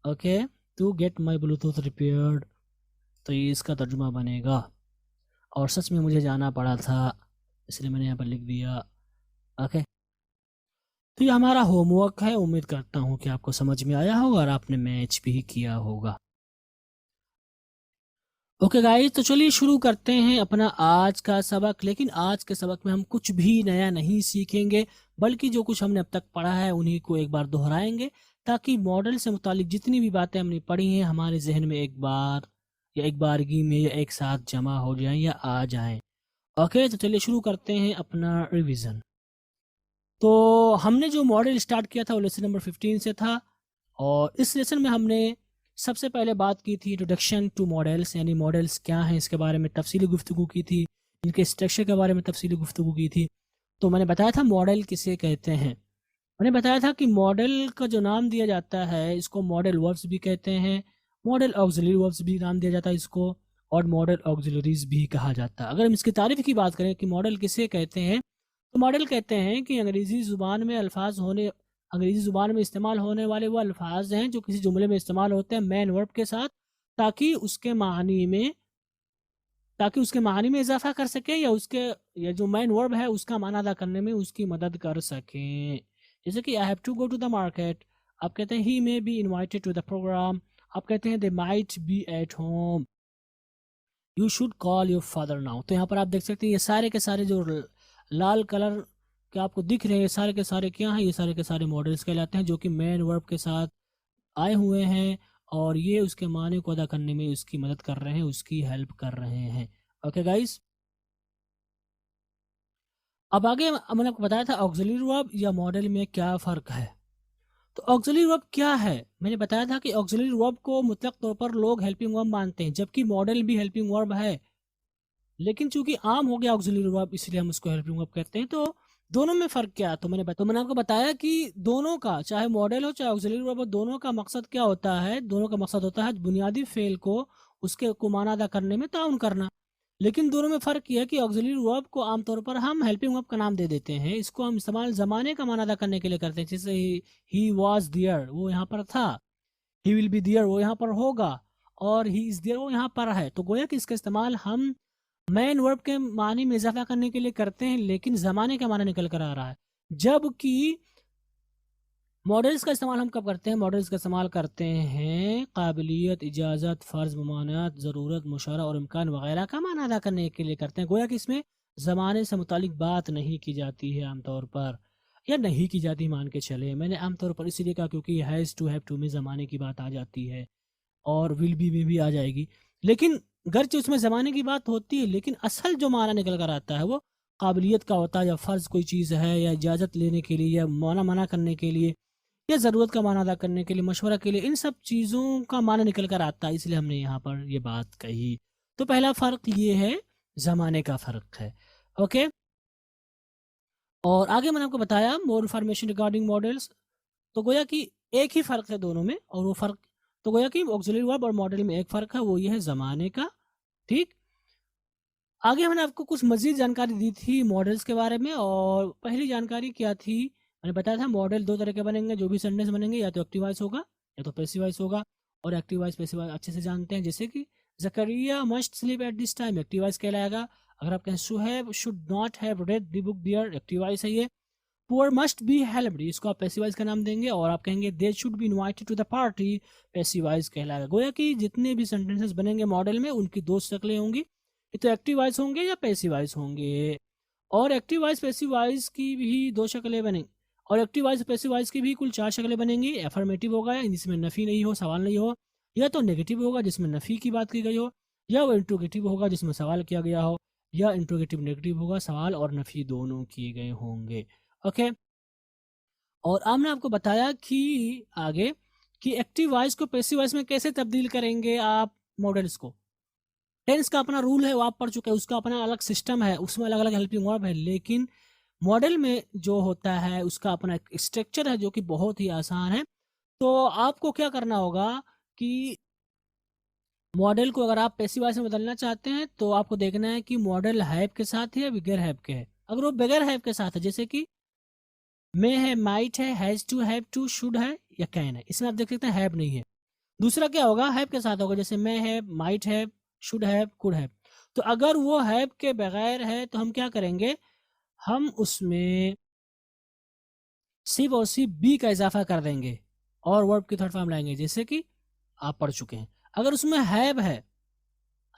Okay, to get my Bluetooth repaired, तो ये इसका तर्जुमा बनेगा, और सच में मुझे जाना पड़ा था, इसलिए मैंने यहाँ पर लिख दिया। ओके, तो ये हमारा होमवर्क है, उम्मीद करता हूँ कि आपको समझ में आया होगा और आपने मैच भी किया होगा। ओके गाइस, तो चलिए शुरू करते हैं अपना आज का सबक। लेकिन आज के सबक में हम कुछ भी नया नहीं सीखेंगे, बल्कि जो कुछ हमने अब तक पढ़ा है उन्हीं को एक बार दोहराएंगे, ताकि मॉडल से मुतालिक जितनी भी बातें हमने पढ़ी हैं हमारे जहन में एक बार या एक बारगी में या एक साथ जमा हो जाएं या आ जाएं। ओके, तो चलिए शुरू करते हैं अपना रिवीजन। तो हमने जो मॉडल स्टार्ट किया था वो लेसन नंबर 15 से था, और इस लेसन में हमने सबसे पहले बात की थी इंट्रोडक्शन टू मॉडल्स, यानी मॉडल्स क्या हैं इसके बारे में तफसीली गुफ्तगू की थी, इनके स्ट्रक्चर के बारे में तफसीली गुफ्तगू की थी। तो मैंने बताया था मॉडल किसे कहते हैं, मैंने बताया था कि मॉडल का जो नाम दिया जाता है इसको मॉडल वर्ब्स भी कहते हैं, मॉडल ऑक्सिलरी वर्ब्स भी नाम दिया जाता है इसको, और मॉडल ऑक्सिलरीज भी कहा जाता है। अगर हम इसकी तारीफ की बात करें कि मॉडल किसे कहते हैं, तो मॉडल कहते हैं कि अंग्रेज़ी ज़ुबान में इस्तेमाल होने वाले वो अल्फाज हैं जो किसी जुमले में इस्तेमाल होते हैं मेन वर्ब के साथ, ताकि उसके मानी में इजाफा कर सके, या जो मेन वर्ब है उसका माना अदा करने में उसकी मदद कर सकें। जैसे कि I have to go to the market, आप कहते हैं he may be invited to the program, आप कहते हैं they might be at home, you should call your father now. तो यहाँ पर आप देख सकते हैं ये सारे के सारे जो लाल कलर के आपको दिख रहे हैं, सारे के सारे क्या हैं, ये सारे के सारे मॉडल्स कहलाते हैं जो कि मेन वर्ब के साथ आए हुए हैं, और ये उसके माने को अदा करने में उसकी मदद कर रहे हैं, उसकी हेल्प कर रहे हैं। ओके गाइस, अब आगे मैंने आपको बताया था ऑक्सिलरी वर्ब या मॉडल में क्या फ़र्क है। तो ऑक्सिलरी वर्ब क्या है? मैंने बताया था कि ऑक्सिलरी वर्ब को मुतलक तौर पर लोग हेल्पिंग वर्ब मानते हैं, जबकि मॉडल भी हेल्पिंग वर्ब है, लेकिन चूंकि आम हो गया ऑक्सिलरी वर्ब इसलिए हम उसको हेल्पिंग वर्ब कहते हैं। तो दोनों में फ़र्क क्या है? तो मैंने आपको बताया कि दोनों का, चाहे मॉडल हो चाहे ऑक्सिलरी वर्ब हो, दोनों का मकसद क्या होता है? दोनों का मकसद होता है बुनियादी फ़ेल को उसके को माना अदा करने में ताउन करना। लेकिन दोनों में फ़र्क यह है कि ऑक्सिलरी वर्ब को आमतौर पर हम हेल्पिंग वर्ब का नाम दे देते हैं, इसको हम इस्तेमाल ज़माने का माना अदा करने के लिए करते हैं। जैसे ही वॉज देयर, वो यहाँ पर था, ही विल बी देयर, वो यहाँ पर होगा, और ही इज़ देयर, वो यहाँ पर है। तो गोया कि इसका इस्तेमाल हम मेन वर्ब के मानी में इजाफा करने के लिए करते हैं, लेकिन ज़माने का माना निकल कर आ रहा है। जबकि मॉडल्स का इस्तेमाल हम कब करते हैं? मॉडल्स का इस्तेमाल करते हैं काबिलियत, इजाज़त, फ़र्ज़, ममानियत, ज़रूरत, मुशारा और इम्कान वगैरह का माना अदा करने के लिए करते हैं। गोया कि इसमें ज़माने से मुतालिक बात नहीं की जाती है आमतौर पर, या नहीं की जाती मान के चले। मैंने आमतौर पर इसीलिए कहा क्योंकि हैज़ टू, हैव टू में ज़माने की बात आ जाती है और विल बी में भी आ जाएगी। लेकिन गर्चे उसमें ज़माने की बात होती है, लेकिन असल जो माना निकल कर आता है वो काबिलियत का होता है, या फ़र्ज़ कोई चीज़ है, या इजाज़त लेने के लिए, या मना करने के लिए, या ज़रूरत का माना अदा करने के लिए, मशवरा के लिए, इन सब चीज़ों का माना निकल कर आता है, इसलिए हमने यहाँ पर ये बात कही। तो पहला फ़र्क ये है, ज़माने का फ़र्क है। ओके? और आगे मैंने आपको बताया मोर इन्फॉर्मेशन रिगार्डिंग मॉडल्स, तो गोया कि एक ही फ़र्क है दोनों में, और वो फ़र्क तो गोया कि ऑक्सिलरी वर्ब और मॉडल में एक फ़र्क है, वो ये है ज़माने का। ठीक? आगे मैंने आपको कुछ मज़ीद जानकारी दी थी मॉडल्स के बारे में, और पहली जानकारी क्या थी? मैंने बताया था मॉडल 2 तरह के बनेंगे, जो भी सेंटेंस बनेंगे, या तो एक्टिव वॉइस होगा या तो पैसिव वॉइस होगा। और एक्टिव वॉइस पैसिव वॉइस अच्छे से जानते हैं, जैसे कि Zakariya must sleep at this time, active voice कहलाएगा। अगर आप कहें Suhaib should not have read the book there, active voice है ये। पुअर मस्ट बी हेल्प्ड, इसको आप पैसिव वॉइस का नाम देंगे। और आप कहेंगे they should be invited to the party, passive voice कहलाएगा। गोया कि जितने भी सेंटेंसेस बनेंगे मॉडल में, उनकी दो शक्लें होंगी, ये तो एक्टिव वॉइस होंगे या पैसिव वॉइस होंगे। और एक्टिव वॉइस पैसिव वॉइस की भी दो शक्लें बनेंगी, और एक्टिव वॉइस पैसिव वॉइस की भी कुल 4 शक्लें बनेंगी। एफर्मेटिव होगा जिसमें नफ़ी नहीं हो, सवाल नहीं हो, या तो नेगेटिव होगा जिसमें नफ़ी की बात की गई हो, या वो इंट्रोगेटिव होगा जिसमें सवाल किया गया हो, या इंट्रोगेटिव नेगेटिव होगा, सवाल और नफ़ी दोनों किए गए होंगे। ओके? और हमने आपको बताया कि आगे कि एक्टिव वॉइस को पैसिव वॉइस में कैसे तब्दील करेंगे आप मॉडल्स को। टेंस का अपना रूल है, वो आप पढ़ चुके हैं, उसका अपना अलग सिस्टम है, उसमें अलग अलग हेल्पिंग वर्ब है। लेकिन मॉडल में जो होता है उसका अपना एक स्ट्रक्चर है जो कि बहुत ही आसान है। तो आपको क्या करना होगा कि मॉडल को अगर आप पैसिव वॉइस में बदलना चाहते हैं, तो आपको देखना है कि मॉडल हैव के साथ है या बगैर हैव के है। अगर वो बगैर हैव के साथ है, जैसे कि मे है, माइट है, has to, have to, should है या कैन है, इसमें आप देख सकते हैं हैव नहीं है। दूसरा क्या होगा, हैव के साथ होगा, जैसे मे है, माइट है, शुड हैव, कुड हैव। तो अगर वो हैव के बगैर है तो हम क्या करेंगे, हम उसमें सिर्फ और सिर्फ बी का इजाफा कर देंगे और वर्ब की थर्ड फॉर्म लाएंगे, जैसे कि आप पढ़ चुके हैं। अगर उसमें हैव है,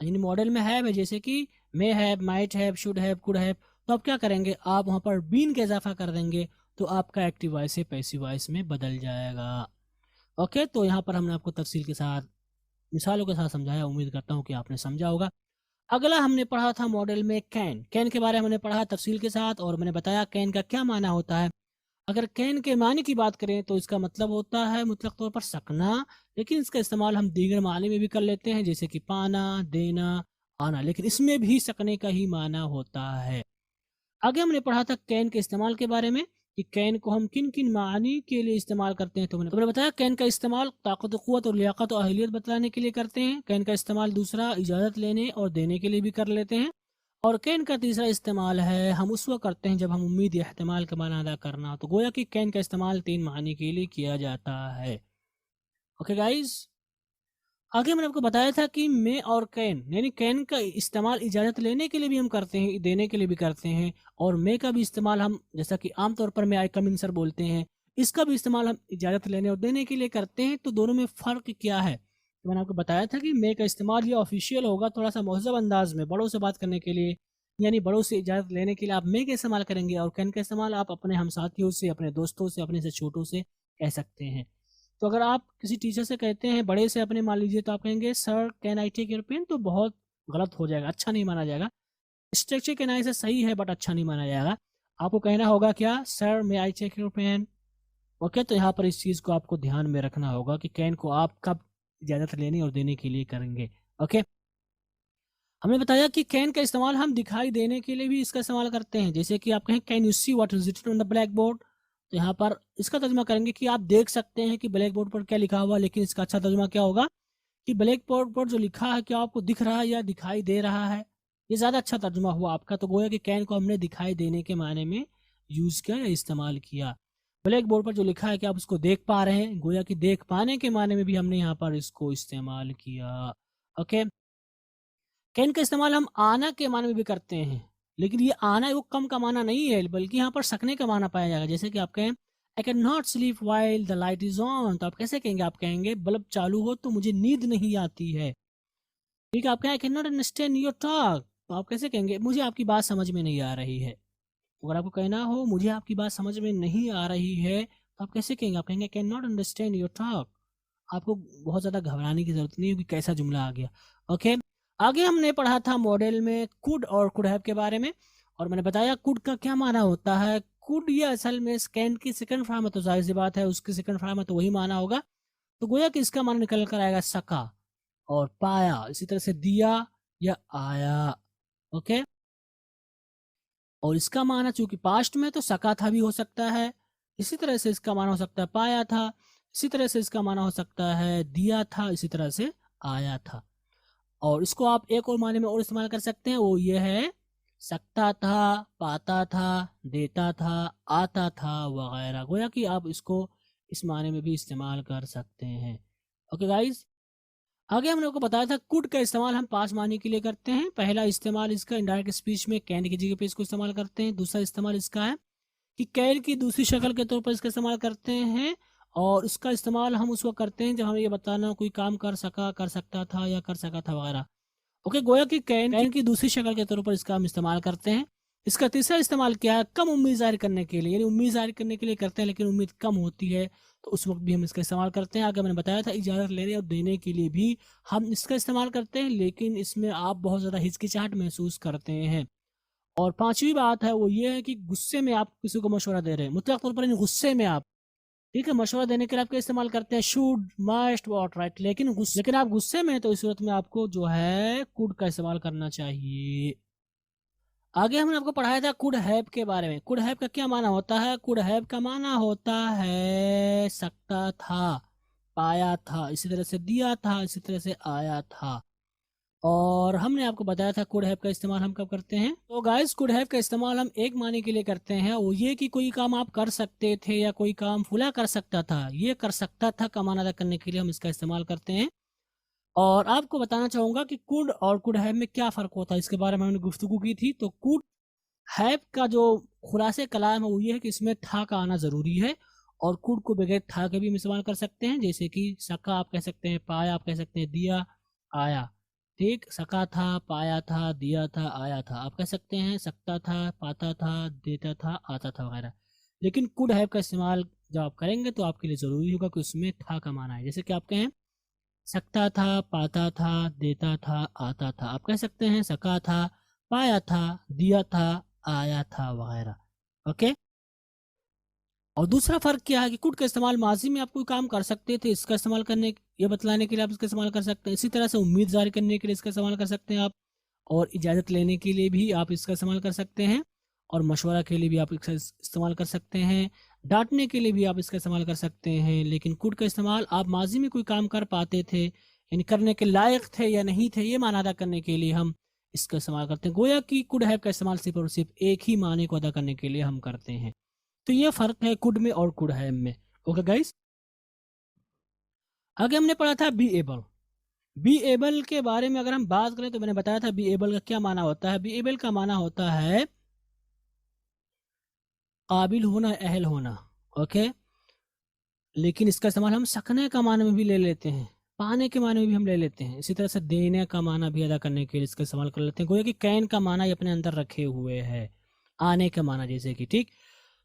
यानी मॉडल में हैव है, जैसे कि may have, might have, should have, could have, तो आप क्या करेंगे, आप वहां पर बीन का इजाफा कर देंगे, तो आपका एक्टिव वॉइस से पैसिव वॉइस में बदल जाएगा। ओके? तो यहाँ पर हमने आपको तफसील के साथ, मिसालों के साथ समझाया, उम्मीद करता हूँ कि आपने समझा होगा। अगला हमने पढ़ा था मॉडल में कैन। कैन के बारे में हमने पढ़ा तफसील के साथ, और मैंने बताया कैन का क्या माना होता है। अगर कैन के माने की बात करें तो इसका मतलब होता है मुतलक तौर पर सकना, लेकिन इसका इस्तेमाल हम दीगर माने में भी कर लेते हैं, जैसे कि पाना, देना, आना, लेकिन इसमें भी सकने का ही माना होता है। आगे हमने पढ़ा था कैन के इस्तेमाल के बारे में कि कैन को हम किन किन मानी के लिए इस्तेमाल करते हैं। तो मैंने बताया कैन का इस्तेमाल ताकत, क़ुव्वत और लियाकत और अहलियत बतलाने के लिए करते हैं। कैन का इस्तेमाल दूसरा इजाज़त लेने और देने के लिए भी कर लेते हैं। और कैन का तीसरा इस्तेमाल है हम उस वक्त करते हैं जब हम उम्मीद या एहतमाल का माना अदा करना। तो गोया कि कैन का इस्तेमाल 3 मानी के लिए किया जाता है। ओके गाइज, आगे मैंने आपको बताया था कि मे और कैन, यानी कैन का इस्तेमाल इजाज़त लेने के लिए भी हम करते हैं, देने के लिए भी करते हैं। और मे का भी इस्तेमाल हम, जैसा कि आमतौर पर मे आई कम इन सर बोलते हैं, इसका भी इस्तेमाल हम इजाज़त लेने और देने के लिए करते हैं। तो दोनों में फ़र्क क्या है, तो मैंने आपको बताया था कि मे का इस्तेमाल ये ऑफिशियल होगा, थोड़ा सा महज़ब अंदाज में बड़ों से बात करने के लिए, यानी बड़ों से इजाज़त लेने के लिए आप मे का इस्तेमाल करेंगे, और कैन का इस्तेमाल आप अपने हमसाथियों से, अपने दोस्तों से, अपने से छोटों से कह सकते हैं। तो अगर आप किसी टीचर से कहते हैं, बड़े से अपने मान लीजिए, तो आप कहेंगे sir can I take your pen, तो बहुत गलत हो जाएगा, अच्छा नहीं माना जाएगा। स्ट्रक्चर कैन आई से सही है बट अच्छा नहीं माना जाएगा। आपको कहना होगा क्या, sir may I take your pen. Okay? तो यहाँ पर इस चीज़ को आपको ध्यान में रखना होगा कि कैन को आप कब इजाज़त लेने और देने के लिए करेंगे। ओके? हमने बताया कि कैन का इस्तेमाल हम दिखाई देने के लिए भी इसका इस्तेमाल करते हैं, जैसे कि आप कहें can you see what is written on the black board, तो यहाँ पर इसका तर्जुमा करेंगे कि आप देख सकते हैं कि ब्लैक बोर्ड पर क्या लिखा हुआ। लेकिन इसका अच्छा तर्जुमा क्या होगा कि ब्लैक बोर्ड पर जो लिखा है क्या आपको दिख रहा है या दिखाई दे रहा है। ये ज़्यादा अच्छा तर्जुमा हुआ आपका। तो गोया कि कैन को हमने दिखाई देने के माने में यूज़ किया या इस्तेमाल किया। ब्लैक बोर्ड पर जो लिखा है क्या आप उसको देख पा रहे हैं, गोया कि देख पाने के माने में भी हमने यहाँ पर इसको इस्तेमाल किया। ओके? कैन का इस्तेमाल हम आना के माने में भी करते हैं, लेकिन ये आना वो कम का माना नहीं है, बल्कि यहाँ पर सकने का माना पाया जाएगा। जैसे कि आप कहें I can not sleep while the light is on, तो आप कैसे कहेंगे? आप कहेंगे बल्ब चालू हो तो मुझे नींद नहीं आती है। ठीक है, आप कहें I can not understand your talk, तो आप कैसे कहेंगे? मुझे आपकी बात समझ में नहीं आ रही है। अगर आपको कहना हो मुझे आपकी बात समझ में नहीं आ रही है, तो आप कैसे कहेंगे? आप कहेंगे can not understand your talk. आपको बहुत ज़्यादा घबराने की जरूरत नहीं है कि कैसा जुमला आ गया। ओके, आगे हमने पढ़ा था मॉडल में कुड और कुड हैव के बारे में, और मैंने बताया कुड का क्या माना होता है। कुड ये असल में कैन की सेकंड फॉर्म है, तो जाहिर सी बात है उसकी सेकंड फॉर्म है तो वही माना होगा। तो गोया कि इसका माना निकल कर आएगा सका और पाया, इसी तरह से दिया या आया। ओके, और इसका माना चूंकि पास्ट में तो सका था भी हो सकता है, इसी तरह से इसका माना हो सकता है पाया था, इसी तरह से इसका माना हो सकता है दिया था, इसी तरह से आया था। और इसको आप एक और माने में और इस्तेमाल कर सकते हैं, वो ये है सकता था, पाता था, देता था, आता था वगैरह। गोया कि आप इसको इस माने में भी इस्तेमाल कर सकते हैं। ओके गाइज, आगे हम लोग को बताया था कुड का इस्तेमाल हम पास माने के लिए करते हैं। पहला इस्तेमाल इसका इनडायरेक्ट स्पीच में कैन की जगह पे इसको इस्तेमाल करते हैं। दूसरा इस्तेमाल इसका है कि कैन की दूसरी शक्ल के तौर पर इसका इस्तेमाल करते हैं, और इसका इस्तेमाल हम उस वक्त करते हैं जब हमें ये बताना कोई काम कर सका, कर सकता था या कर सका था वगैरह। ओके, गोया कि कैन की दूसरी शक्ल के तौर पर इसका हम इस्तेमाल करते हैं। इसका तीसरा इस्तेमाल क्या है? कम उम्मीद जाहिर करने के लिए, यानी उम्मीद जाहिर करने के लिए करते हैं लेकिन उम्मीद कम होती है तो उस वक्त भी हम इसका इस्तेमाल करते हैं। आगे मैंने बताया था इजाज़त लेने और देने के लिए भी हम इसका इस्तेमाल करते हैं, लेकिन इसमें आप बहुत ज़्यादा हिचकिचाहट महसूस करते हैं। और पांचवी बात है वो ये है कि गुस्से में आप किसी को मशवरा दे रहे हैं, मुतलक तौर पर गुस्से में आप, ठीक है, मशवरा देने के लिए आप क्या इस्तेमाल करते हैं? Should, must, what, right. लेकिन आप गुस्से में हैं तो इस सूरत में आपको जो है कुड का इस्तेमाल करना चाहिए। आगे हमने आपको पढ़ाया था कुड हैव के बारे में। कुड हैव का क्या माना होता है? कुड हैव का माना होता है सकता था, पाया था, इसी तरह से दिया था, इसी तरह से आया था। और हमने आपको बताया था कुड हैव का इस्तेमाल हम कब करते हैं। तो गाइस, कुड हैव का इस्तेमाल हम एक माने के लिए करते हैं, वो ये कि कोई काम आप कर सकते थे या कोई काम फुला कर सकता था, ये कर सकता था का माना अदा करने के लिए हम इसका इस्तेमाल करते हैं। और आपको बताना चाहूंगा कि कुड और कुड हैव में क्या फ़र्क होता है, इसके बारे में हमने गुफ्तगू की थी। तो कुड हैव का जो खुलासे कलाम है वो ये है कि इसमें था का आना ज़रूरी है, और कुड को बगैर था के भी हम इस्तेमाल कर सकते हैं, जैसे कि सका आप कह सकते हैं, पाया आप कह सकते हैं, दिया, आया। ठीक, सका था, पाया था, दिया था, आया था, आप कह सकते हैं सकता था, पाता था, देता था, आता था वगैरह। लेकिन कुड हैव का इस्तेमाल जब आप करेंगे तो आपके लिए ज़रूरी होगा कि उसमें था का माना है। जैसे कि आप कहें सकता था, पाता था, देता था, आता था, आप कह सकते हैं सका था, पाया था, दिया था, आया था वगैरह। ओके, और दूसरा फर्क क्या है कि कुड का इस्तेमाल माजी में आप कोई काम कर सकते थे, इसका इस्तेमाल करने ये बतलाने के लिए आप इसका इस्तेमाल कर सकते हैं। इसी तरह से उम्मीद जाहिर करने के लिए इसका इस्तेमाल कर सकते हैं आप, और इजाज़त लेने के लिए भी आप इसका इस्तेमाल कर सकते हैं, और मशवरा के लिए भी आप इसका इस्तेमाल कर सकते हैं, डांटने के लिए भी आप इसका इस्तेमाल कर सकते हैं। लेकिन कुड का इस्तेमाल आप माजी में कोई काम कर पाते थे, यानी करने के लायक थे या नहीं थे, ये माना अदा करने के लिए हम इसका इस्तेमाल करते हैं। गोया कि कुड हैव का इस्तेमाल सिर्फ और सिर्फ एक ही माने को अदा करने के लिए हम करते हैं। तो ये फ़र्क है कुड में और कुड हैव में। ओके गाइस, आगे हमने पढ़ा था बी एबल। बी एबल के बारे में अगर हम बात करें तो मैंने बताया था बी एबल का क्या माना होता है। बी एबल का माना होता है काबिल होना, अहल होना। ओके, लेकिन इसका इस्तेमाल हम सकने का माना में भी ले लेते हैं, पाने के माने में भी हम ले लेते हैं, इसी तरह से देने का माना भी अदा करने के लिए इसका इस्तेमाल कर लेते हैं। गोया कि कैन का माना ही अपने अंदर रखे हुए है, आने का माना जैसे कि। ठीक,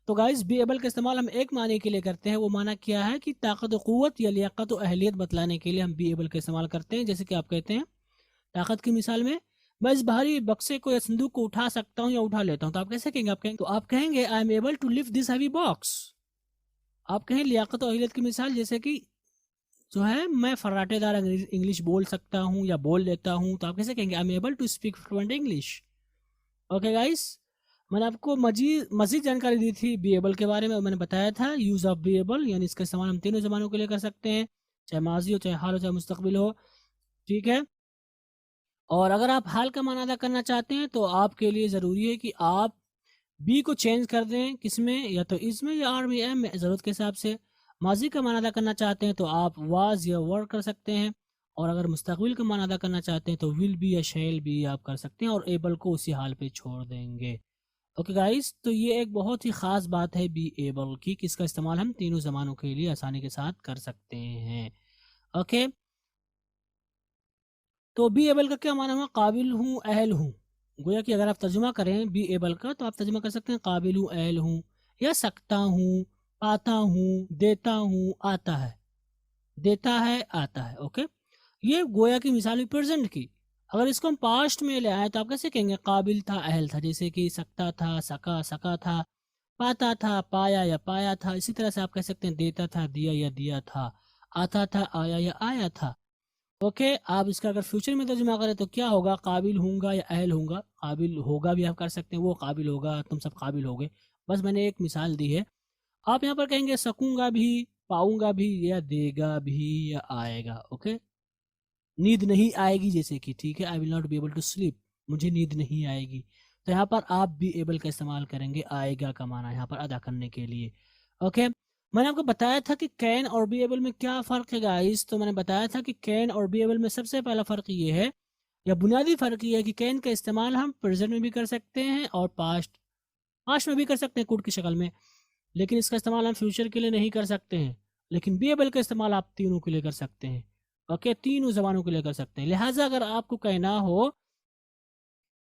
तो गाइस बी एबल का इस्तेमाल हम एक माने के लिए करते हैं। वो माना क्या है कि ताकत, क़ुव्वत या लियाकत और अहलियत बतलाने के लिए हम बी एबल का इस्तेमाल करते हैं। जैसे कि आप कहते हैं ताकत की मिसाल में, मैं इस भारी बक्से को या संदूक को उठा सकता हूँ या उठा लेता हूँ, तो आप कैसे कहेंगे? आप कहेंगे I am able to lift this heavy box. आप कहें लियाकत और अहलियत की मिसाल, जैसे कि जो है मैं फर्राटेदार इंग्लिश बोल सकता हूँ या बोल लेता हूँ, तो आप कैसे कहेंगे? I am able to speak fluent English. Okay guys, मैंने आपको मजीद जानकारी दी थी बी एबल के बारे में, और मैंने बताया था यूज़ ऑफ बी एबल, यानी इसका इस्तेमाल हम तीनों ज़मानों के लिए कर सकते हैं, चाहे माजी हो, चाहे हाल हो, चाहे मुस्तकबिल हो। ठीक है, और अगर आप हाल का माना अदा करना चाहते हैं तो आपके लिए ज़रूरी है कि आप बी को चेंज कर दें, किसमें, या तो इसमें या आर में, एम में, ज़रूरत के हिसाब से। माजी का माना अदा करना चाहते हैं तो आप वाज या वर कर सकते हैं, और अगर मुस्तकबिल का माना अदा करना चाहते हैं तो विल बी या शैल बी आप कर सकते हैं, और एबल को उसी हाल पे छोड़ देंगे। ओके गाइस, तो ये एक बहुत ही ख़ास बात है बी एबल की, कि इसका इस्तेमाल हम तीनों ज़मानों के लिए आसानी के साथ कर सकते हैं। ओके, तो बी एबल का क्या माना हुआ? काबिल हूँ, अहल हूँ। गोया कि अगर आप तर्जुमा करें बी एबल का, तो आप तर्जुमा कर सकते हैं काबिल हूँ, अहल हूँ, या सकता हूँ, पाता हूँ, देता हूँ, आता है। देता है, आता है। ओके, ये गोया की मिसाल हुई प्रेजेंट की। अगर इसको हम पास्ट में ले आए तो आप कैसे कहेंगे? काबिल था, अहल था। जैसे कि सकता था, सका, सका था, पाता था, पाया या पाया था। इसी तरह से आप कह सकते हैं देता था, दिया या दिया था, आता था, आया या आया था। ओके, आप इसका अगर फ्यूचर में तर्जुमा करें तो क्या होगा? काबिल हूँगा या अहल हूँगा। काबिल होगा भी आप कर सकते हैं, वो काबिल होगा, तुम सब काबिल होगे। बस मैंने एक मिसाल दी है। आप यहाँ पर कहेंगे सकूंगा भी, पाऊंगा भी, या देगा भी, या आएगा। ओके, नींद नहीं आएगी, जैसे कि ठीक है, I will not be able to sleep, मुझे नींद नहीं आएगी। तो यहाँ पर आप बी एबल का इस्तेमाल करेंगे आएगा का माना यहाँ पर अदा करने के लिए। ओके, मैंने आपको बताया था कि कैन और बी एबल में क्या फ़र्क है गाइस। तो मैंने बताया था कि कैन और बी एबल में सबसे पहला फ़र्क ये है, या बुनियादी फ़र्क ये है, कि कैन का इस्तेमाल हम प्रेजेंट में भी कर सकते हैं और पास्ट पास्ट में भी कर सकते हैं कुड की शक्ल में, लेकिन इसका इस्तेमाल हम फ्यूचर के लिए नहीं कर सकते हैं। लेकिन बी एबल का इस्तेमाल आप तीनों के लिए कर सकते हैं। ओके, तीनों ज़बानों के लिए कर सकते हैं। लिहाजा अगर आपको कहना हो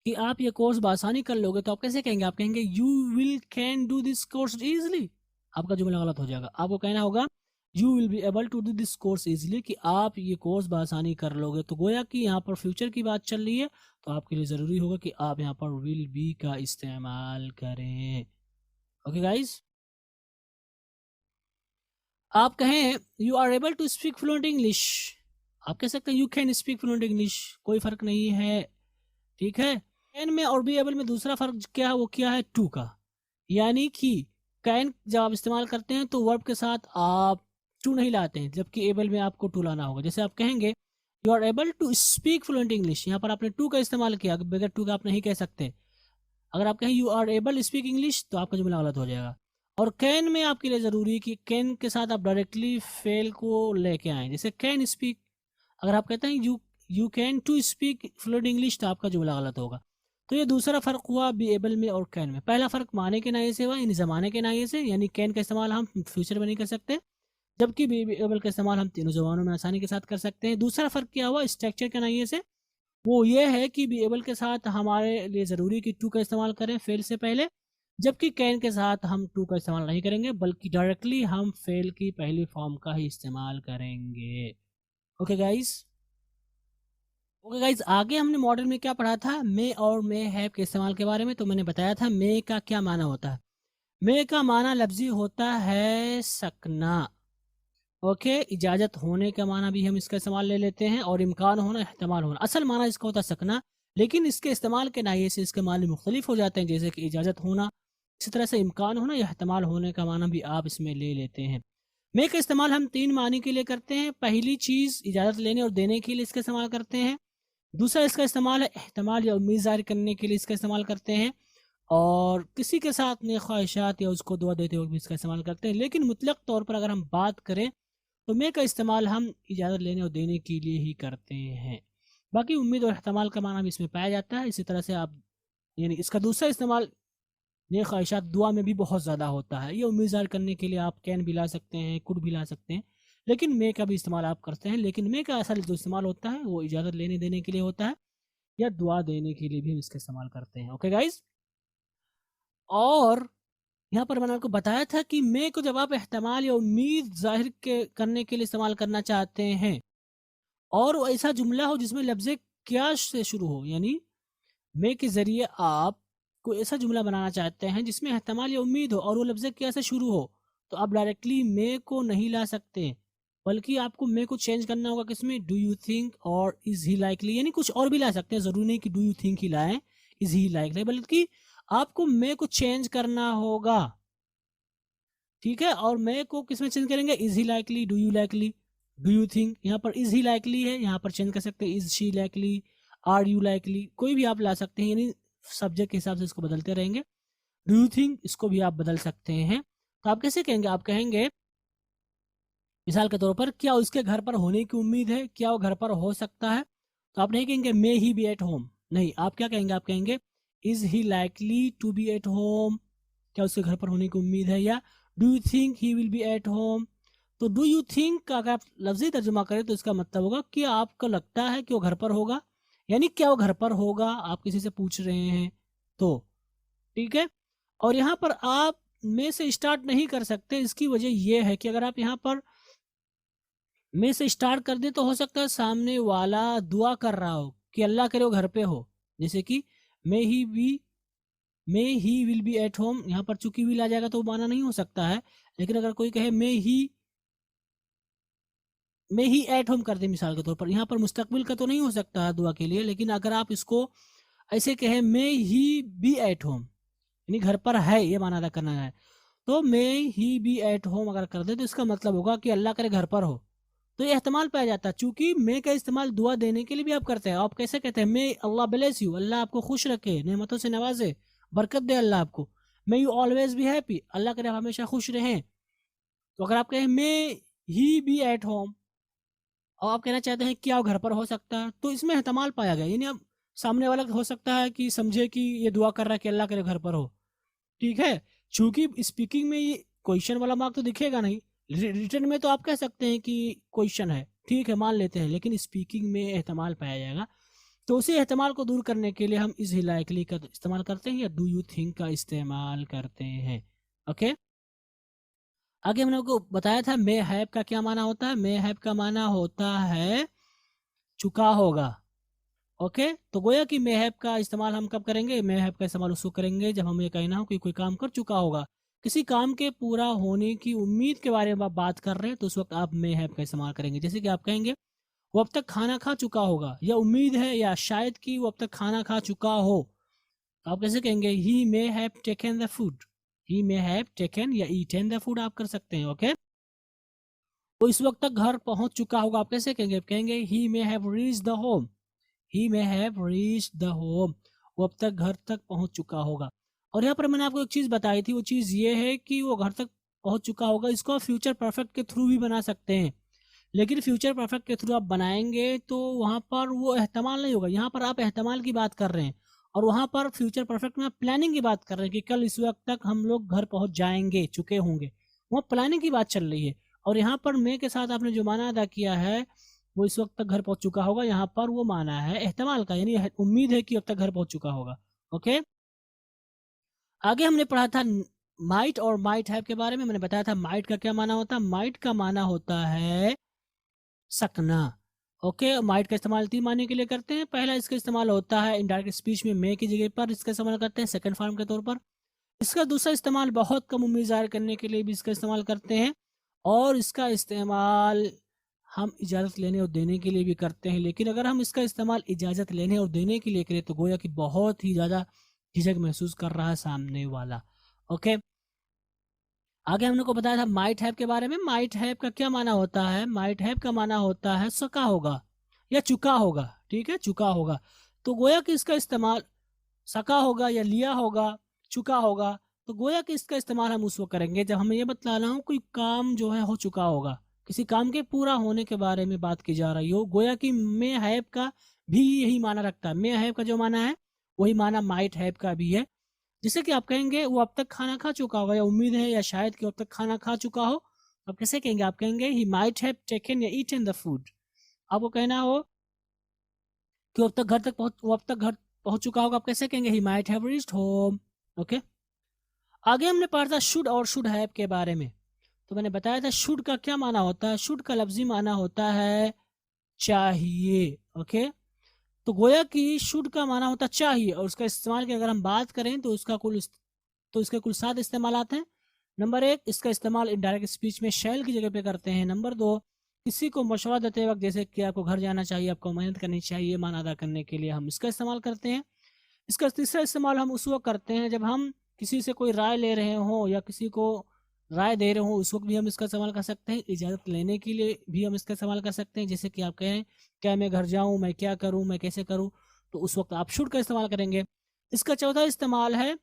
कि आप ये कोर्स बआसानी कर लोगे, तो आप कैसे कहेंगे? आप कहेंगे you will can do this course easily. आपका जुमला गलत हो जाएगा। आपको कहना होगा you will be able to do this course easily, कि आप ये कोर्स बआसानी कर लोगे। तो गोया कि यहाँ पर फ्यूचर की बात चल रही है, तो आपके लिए ज़रूरी होगा कि आप यहाँ पर विल बी का इस्तेमाल करें। ओके गाइज, आप कहें you are able to speak fluent English, आप कह सकते हैं you can speak fluent English, कोई फर्क नहीं है। ठीक है, कैन में और बी एबल में दूसरा फर्क क्या है? वो क्या है? टू का। यानी कि कैन जब आप इस्तेमाल करते हैं तो वर्ब के साथ आप टू नहीं लाते हैं, जबकि एबल में आपको टू लाना होगा। जैसे आप कहेंगे you are able to speak fluent English, यहाँ पर आपने टू का इस्तेमाल किया, बगैर टू का आप नहीं कह सकते। अगर आप कहें you are able speak English, तो आपका जुमला गलत हो जाएगा। और कैन में आपके लिए ज़रूरी है कि कैन के साथ आप डायरेक्टली फेल को लेके आएँ। जैसे कैन स्पीक, अगर आप कहते हैं you can to speak fluent English, तो आपका जुमला गलत होगा। तो ये दूसरा फ़र्क हुआ बी एबल में और कैन में। पहला फ़र्क माने के नाये से हुआ, यानी ज़माने के नाये से, यानी कैन का इस्तेमाल हम फ्यूचर में नहीं कर सकते, जबकि बी एबल का इस्तेमाल हम तीनों ज़बानों में आसानी के साथ कर सकते हैं। दूसरा फ़र्क क्या हुआ स्ट्रक्चर के नाये से? वो ये है कि बी एबल के साथ हमारे लिए ज़रूरी कि टू का इस्तेमाल करें फेल से पहले, जबकि कैन के साथ हम टू का इस्तेमाल नहीं करेंगे, बल्कि डायरेक्टली हम फेल की पहली फॉर्म का ही इस्तेमाल करेंगे। ओके गाइस, आगे हमने मॉडल में क्या पढ़ा था? मे और मे हैव के इस्तेमाल के बारे में। तो मैंने बताया था मे का क्या माना होता है। मे का माना लफ्जी होता है सकना। ओके, इजाज़त होने का माना भी हम इसका इस्तेमाल ले लेते हैं, और इम्कान होना, एहतमाल होना। असल माना इसका होता है सकना, लेकिन इसके इस्तेमाल के नाये से इसके माने मुख्तलिफ हो जाते हैं। जैसे कि इजाज़त होना, इसी तरह से इम्कान होना या एहतमाल होने का माना भी आप इसमें ले लेते हैं। मे का इस्तेमाल हम तीन मानी के लिए करते हैं। पहली चीज़ इजाज़त लेने और देने के लिए इसका इस्तेमाल करते हैं। दूसरा इसका इस्तेमाल है एहतमाल या उम्मीद ज़ाहिर करने के लिए इसका इस्तेमाल करते हैं, और किसी के साथ नेक ख्वाहिशात या उसको दुआ देते हुए भी इसका इस्तेमाल करते हैं। लेकिन मुतलक तौर पर अगर हम बात करें तो मे का इस्तेमाल हम इजाज़त लेने और देने के लिए ही करते हैं। बाकी उम्मीद और एहतमाल का माना भी इसमें पाया जाता है। इसी तरह से आप, यानी इसका दूसरा इस्तेमाल नेक ख्वाहिशात दुआ में भी बहुत ज़्यादा होता है। ये उम्मीद ज़ाहिर करने के लिए आप कैन भी ला सकते हैं, कुड भी ला सकते हैं, लेकिन मे का भी इस्तेमाल आप करते हैं। लेकिन मे का असल जो इस्तेमाल होता है वो इजाज़त लेने देने के लिए होता है, या दुआ देने के लिए भी हम इसका इस्तेमाल करते हैं। ओके गाइज, और यहाँ पर मैंने आपको बताया था कि मे को जब आप एहतमाल या उम्मीद जाहिर करने के लिए इस्तेमाल करना चाहते हैं, और वो ऐसा जुमला हो जिसमें लफ्ज़ क्या से शुरू हो, यानी मे के ज़रिए आप कोई ऐसा जुमला बनाना चाहते हैं जिसमें एहतमाल या उम्मीद हो और वो लफ्ज़ क्या से शुरू हो, तो आप डायरेक्टली मे को नहीं ला सकते, बल्कि आपको मे को चेंज करना होगा। किसमें? डू यू थिंक और इज़ ही लाइकली, यानी कुछ और भी ला सकते हैं, ज़रूरी नहीं कि डू यू थिंक ही लाएं, इज़ ही लाइकली, बल्कि आपको मे को चेंज करना होगा। ठीक है, और मे को किसमें चेंज करेंगे? Is he likely, do you likely, do you think. यहाँ पर इज़ ही लाइकली है, यहाँ पर चेंज कर सकते हैं is she likely, are you likely, कोई भी आप ला सकते हैं, यानी सब्जेक्ट के हिसाब से इसको बदलते रहेंगे। डू यू थिंक, इसको भी आप बदल सकते हैं। तो आप कैसे कहेंगे? आप कहेंगे मिसाल के तौर पर, क्या उसके घर पर होने की उम्मीद है? क्या वो घर पर हो सकता है? तो आप नहीं कहेंगे may he be at home, नहीं, आप क्या कहेंगे? आप कहेंगे is he likely to be at home, क्या उसके घर पर होने की उम्मीद है, या do you think he will be at home. तो डू यू थिंक का अगर आप लफ्जी तर्जुमा करें तो इसका मतलब होगा कि आपको लगता है कि वो घर पर होगा, यानी क्या वो घर पर होगा, आप किसी से पूछ रहे हैं तो, ठीक है। और यहाँ पर आप में से स्टार्ट नहीं कर सकते, इसकी वजह यह है कि अगर आप यहाँ पर में से स्टार्ट कर दें तो हो सकता है सामने वाला दुआ कर रहा हो कि अल्लाह करे वो घर पे हो, जैसे कि may he will be at home, यहाँ पर चूंकि विल आ जाएगा तो वो माना नहीं हो सकता है। लेकिन अगर कोई कहे मे ही एट होम कर दे मिसाल के तौर पर, यहाँ पर मुस्तकबिल का तो नहीं हो सकता है दुआ के लिए, लेकिन अगर आप इसको ऐसे कहे मे ही बी एट होम, यानी घर पर है, ये माना अदा करना है, तो मे ही बी एट होम अगर कर दे तो इसका मतलब होगा कि अल्लाह करे घर पर हो। तो ये एहतमाल पाया जाता है, चूंकि मे का इस्तेमाल दुआ देने के लिए भी आप करते हैं। आप कैसे कहते हैं, मे अल्लाह ब्लेस यू, अल्लाह आपको खुश रखे, नेमतों से नवाजे, बरकत दे अल्लाह आपको। May you always be happy, अल्लाह करे आप हमेशा खुश रहें। तो अगर आप कहें may he be at home और आप कहना चाहते हैं क्या वो घर पर हो सकता है, तो इसमें एहतमाल पाया गया, यानी अब सामने वाला हो सकता है कि समझे कि ये दुआ कर रहा है कि अल्लाह करे घर पर हो, ठीक है। चूंकि स्पीकिंग में ये क्वेश्चन वाला मार्क तो दिखेगा नहीं, रिटर्न में तो आप कह सकते हैं कि क्वेश्चन है, ठीक है, मान लेते हैं, लेकिन स्पीकिंग में एहतमाल पाया जाएगा। तो उसी एहतमाल को दूर करने के लिए हम इज ही लाइकली का इस्तेमाल करते हैं या डू यू थिंक का इस्तेमाल करते हैं। ओके, आगे हमने आपको बताया था मे हैव का क्या माना होता है। मे हैव का माना होता है चुका होगा। ओके, तो गोया कि मे हैव का इस्तेमाल हम कब करेंगे, मे हैव का इस्तेमाल उसको करेंगे जब हमें कहना हो कि कोई काम कर चुका होगा, किसी काम के पूरा होने की उम्मीद के बारे में आप बात कर रहे हैं, तो उस वक्त आप मे हैव का इस्तेमाल करेंगे। जैसे कि आप कहेंगे वो अब तक खाना खा चुका होगा, या उम्मीद है या शायद कि वो अब तक खाना खा चुका हो, तो आप कैसे कहेंगे, he may have taken the food, he may have taken या ईटन द फूड आप कर सकते हैं। ओके, वो इस वक्त तक घर पहुंच चुका होगा, आप कैसे कहेंगे, कहेंगे he may have reached the home, he may have reached the home, वो अब तक घर तक पहुंच चुका होगा। और यहाँ पर मैंने आपको एक चीज बताई थी, वो चीज ये है कि वो घर तक पहुंच चुका होगा, इसको आप फ्यूचर परफेक्ट के थ्रू भी बना सकते हैं, लेकिन फ्यूचर परफेक्ट के थ्रू आप बनाएंगे तो वहां पर वो एहतमाल नहीं होगा। यहाँ पर आप एहतमाल की बात कर रहे हैं और वहां पर फ्यूचर परफेक्ट में आप प्लानिंग की बात कर रहे हैं कि कल इस वक्त तक हम लोग घर पहुंच जाएंगे, चुके होंगे, वहाँ प्लानिंग की बात चल रही है। और यहाँ पर मे के साथ आपने जो माना अदा किया है वो इस वक्त तक घर पहुंच चुका होगा, यहाँ पर वो माना है एहतमाल का, यानी उम्मीद है कि अब तक घर पहुंच चुका होगा। ओके, आगे हमने पढ़ा था माइट और माइट हैव के बारे में। मैंने बताया था माइट का क्या माना होता है, माइट का माना होता है सकना। ओके, माइट का इस्तेमाल 3 माने के लिए करते हैं। पहला इसका इस्तेमाल होता है इनडायरेक्ट स्पीच में मे की जगह पर इसका इस्तेमाल करते हैं सेकंड फॉर्म के तौर पर। इसका दूसरा इस्तेमाल बहुत कम उम्मीद जाहिर करने के लिए भी इसका इस्तेमाल करते हैं, और इसका इस्तेमाल हम इजाज़त लेने और देने के लिए भी करते हैं। लेकिन अगर हम इसका इस्तेमाल इजाज़त लेने और देने के लिए करें तो गोया कि बहुत ही ज़्यादा झिझक महसूस कर रहा है सामने वाला। ओके, आगे हमने को बताया था माइट हैव के बारे में। माइट हैव का क्या माना होता है, माइट हैव का माना होता है सका होगा या चुका होगा, ठीक है, चुका होगा। तो गोया कि इसका इस्तेमाल सका होगा या लिया होगा, चुका होगा, तो गोया कि इसका इस्तेमाल हम उस वक्त करेंगे जब हमें ये बतलाना हो कोई काम जो है हो चुका होगा, किसी काम के पूरा होने के बारे में बात की जा रही हो। गोया कि मे हैव का भी यही माना रखता है, मे हैव का जो माना है वही माना माइट हैव का भी है। जैसे कि आप कहेंगे वो अब तक खाना खा चुका होगा, या उम्मीद है या शायद कि अब तक खाना खा चुका हो, आप कैसे कहेंगे, आप कहेंगे ही माइट हैव टेकन या ईटन द फूड। आपको कहना हो कि वो अब तक घर पहुंच चुका होगा, आप कैसे कहेंगे, he might have reached home. Okay, आगे हमने पढ़ा था शुड और शुड हैव के बारे में। तो मैंने बताया था शुड का क्या माना होता है, शुड का लफ्जी माना होता है चाहिए। ओके, तो गोया कि शुड का माना होता चाहिए, और उसका इस्तेमाल की अगर हम बात करें तो इसके कुल 7 इस्तेमाल हैं। नंबर 1, इसका इस्तेमाल इनडायरेक्ट स्पीच में शैल की जगह पे करते हैं। नंबर 2, किसी को मशवरा देते वक्त, जैसे कि आपको घर जाना चाहिए, आपको मेहनत करनी चाहिए, मान अदा करने के लिए हम इसका इस्तेमाल करते हैं। इसका तीसरा इस्तेमाल हम उस वक्त करते हैं जब हम किसी से कोई राय ले रहे हों या किसी को राय दे रहे हों, उस वक्त भी हम इसका इस्तेमाल कर सकते हैं। इजाज़त लेने के लिए भी हम इसका इस्तेमाल कर सकते हैं, जैसे कि आप कहें क्या मैं घर जाऊं, मैं क्या करूं, मैं कैसे करूं, तो उस वक्त आप शुड का इस्तेमाल करेंगे। इसका चौथा इस्तेमाल है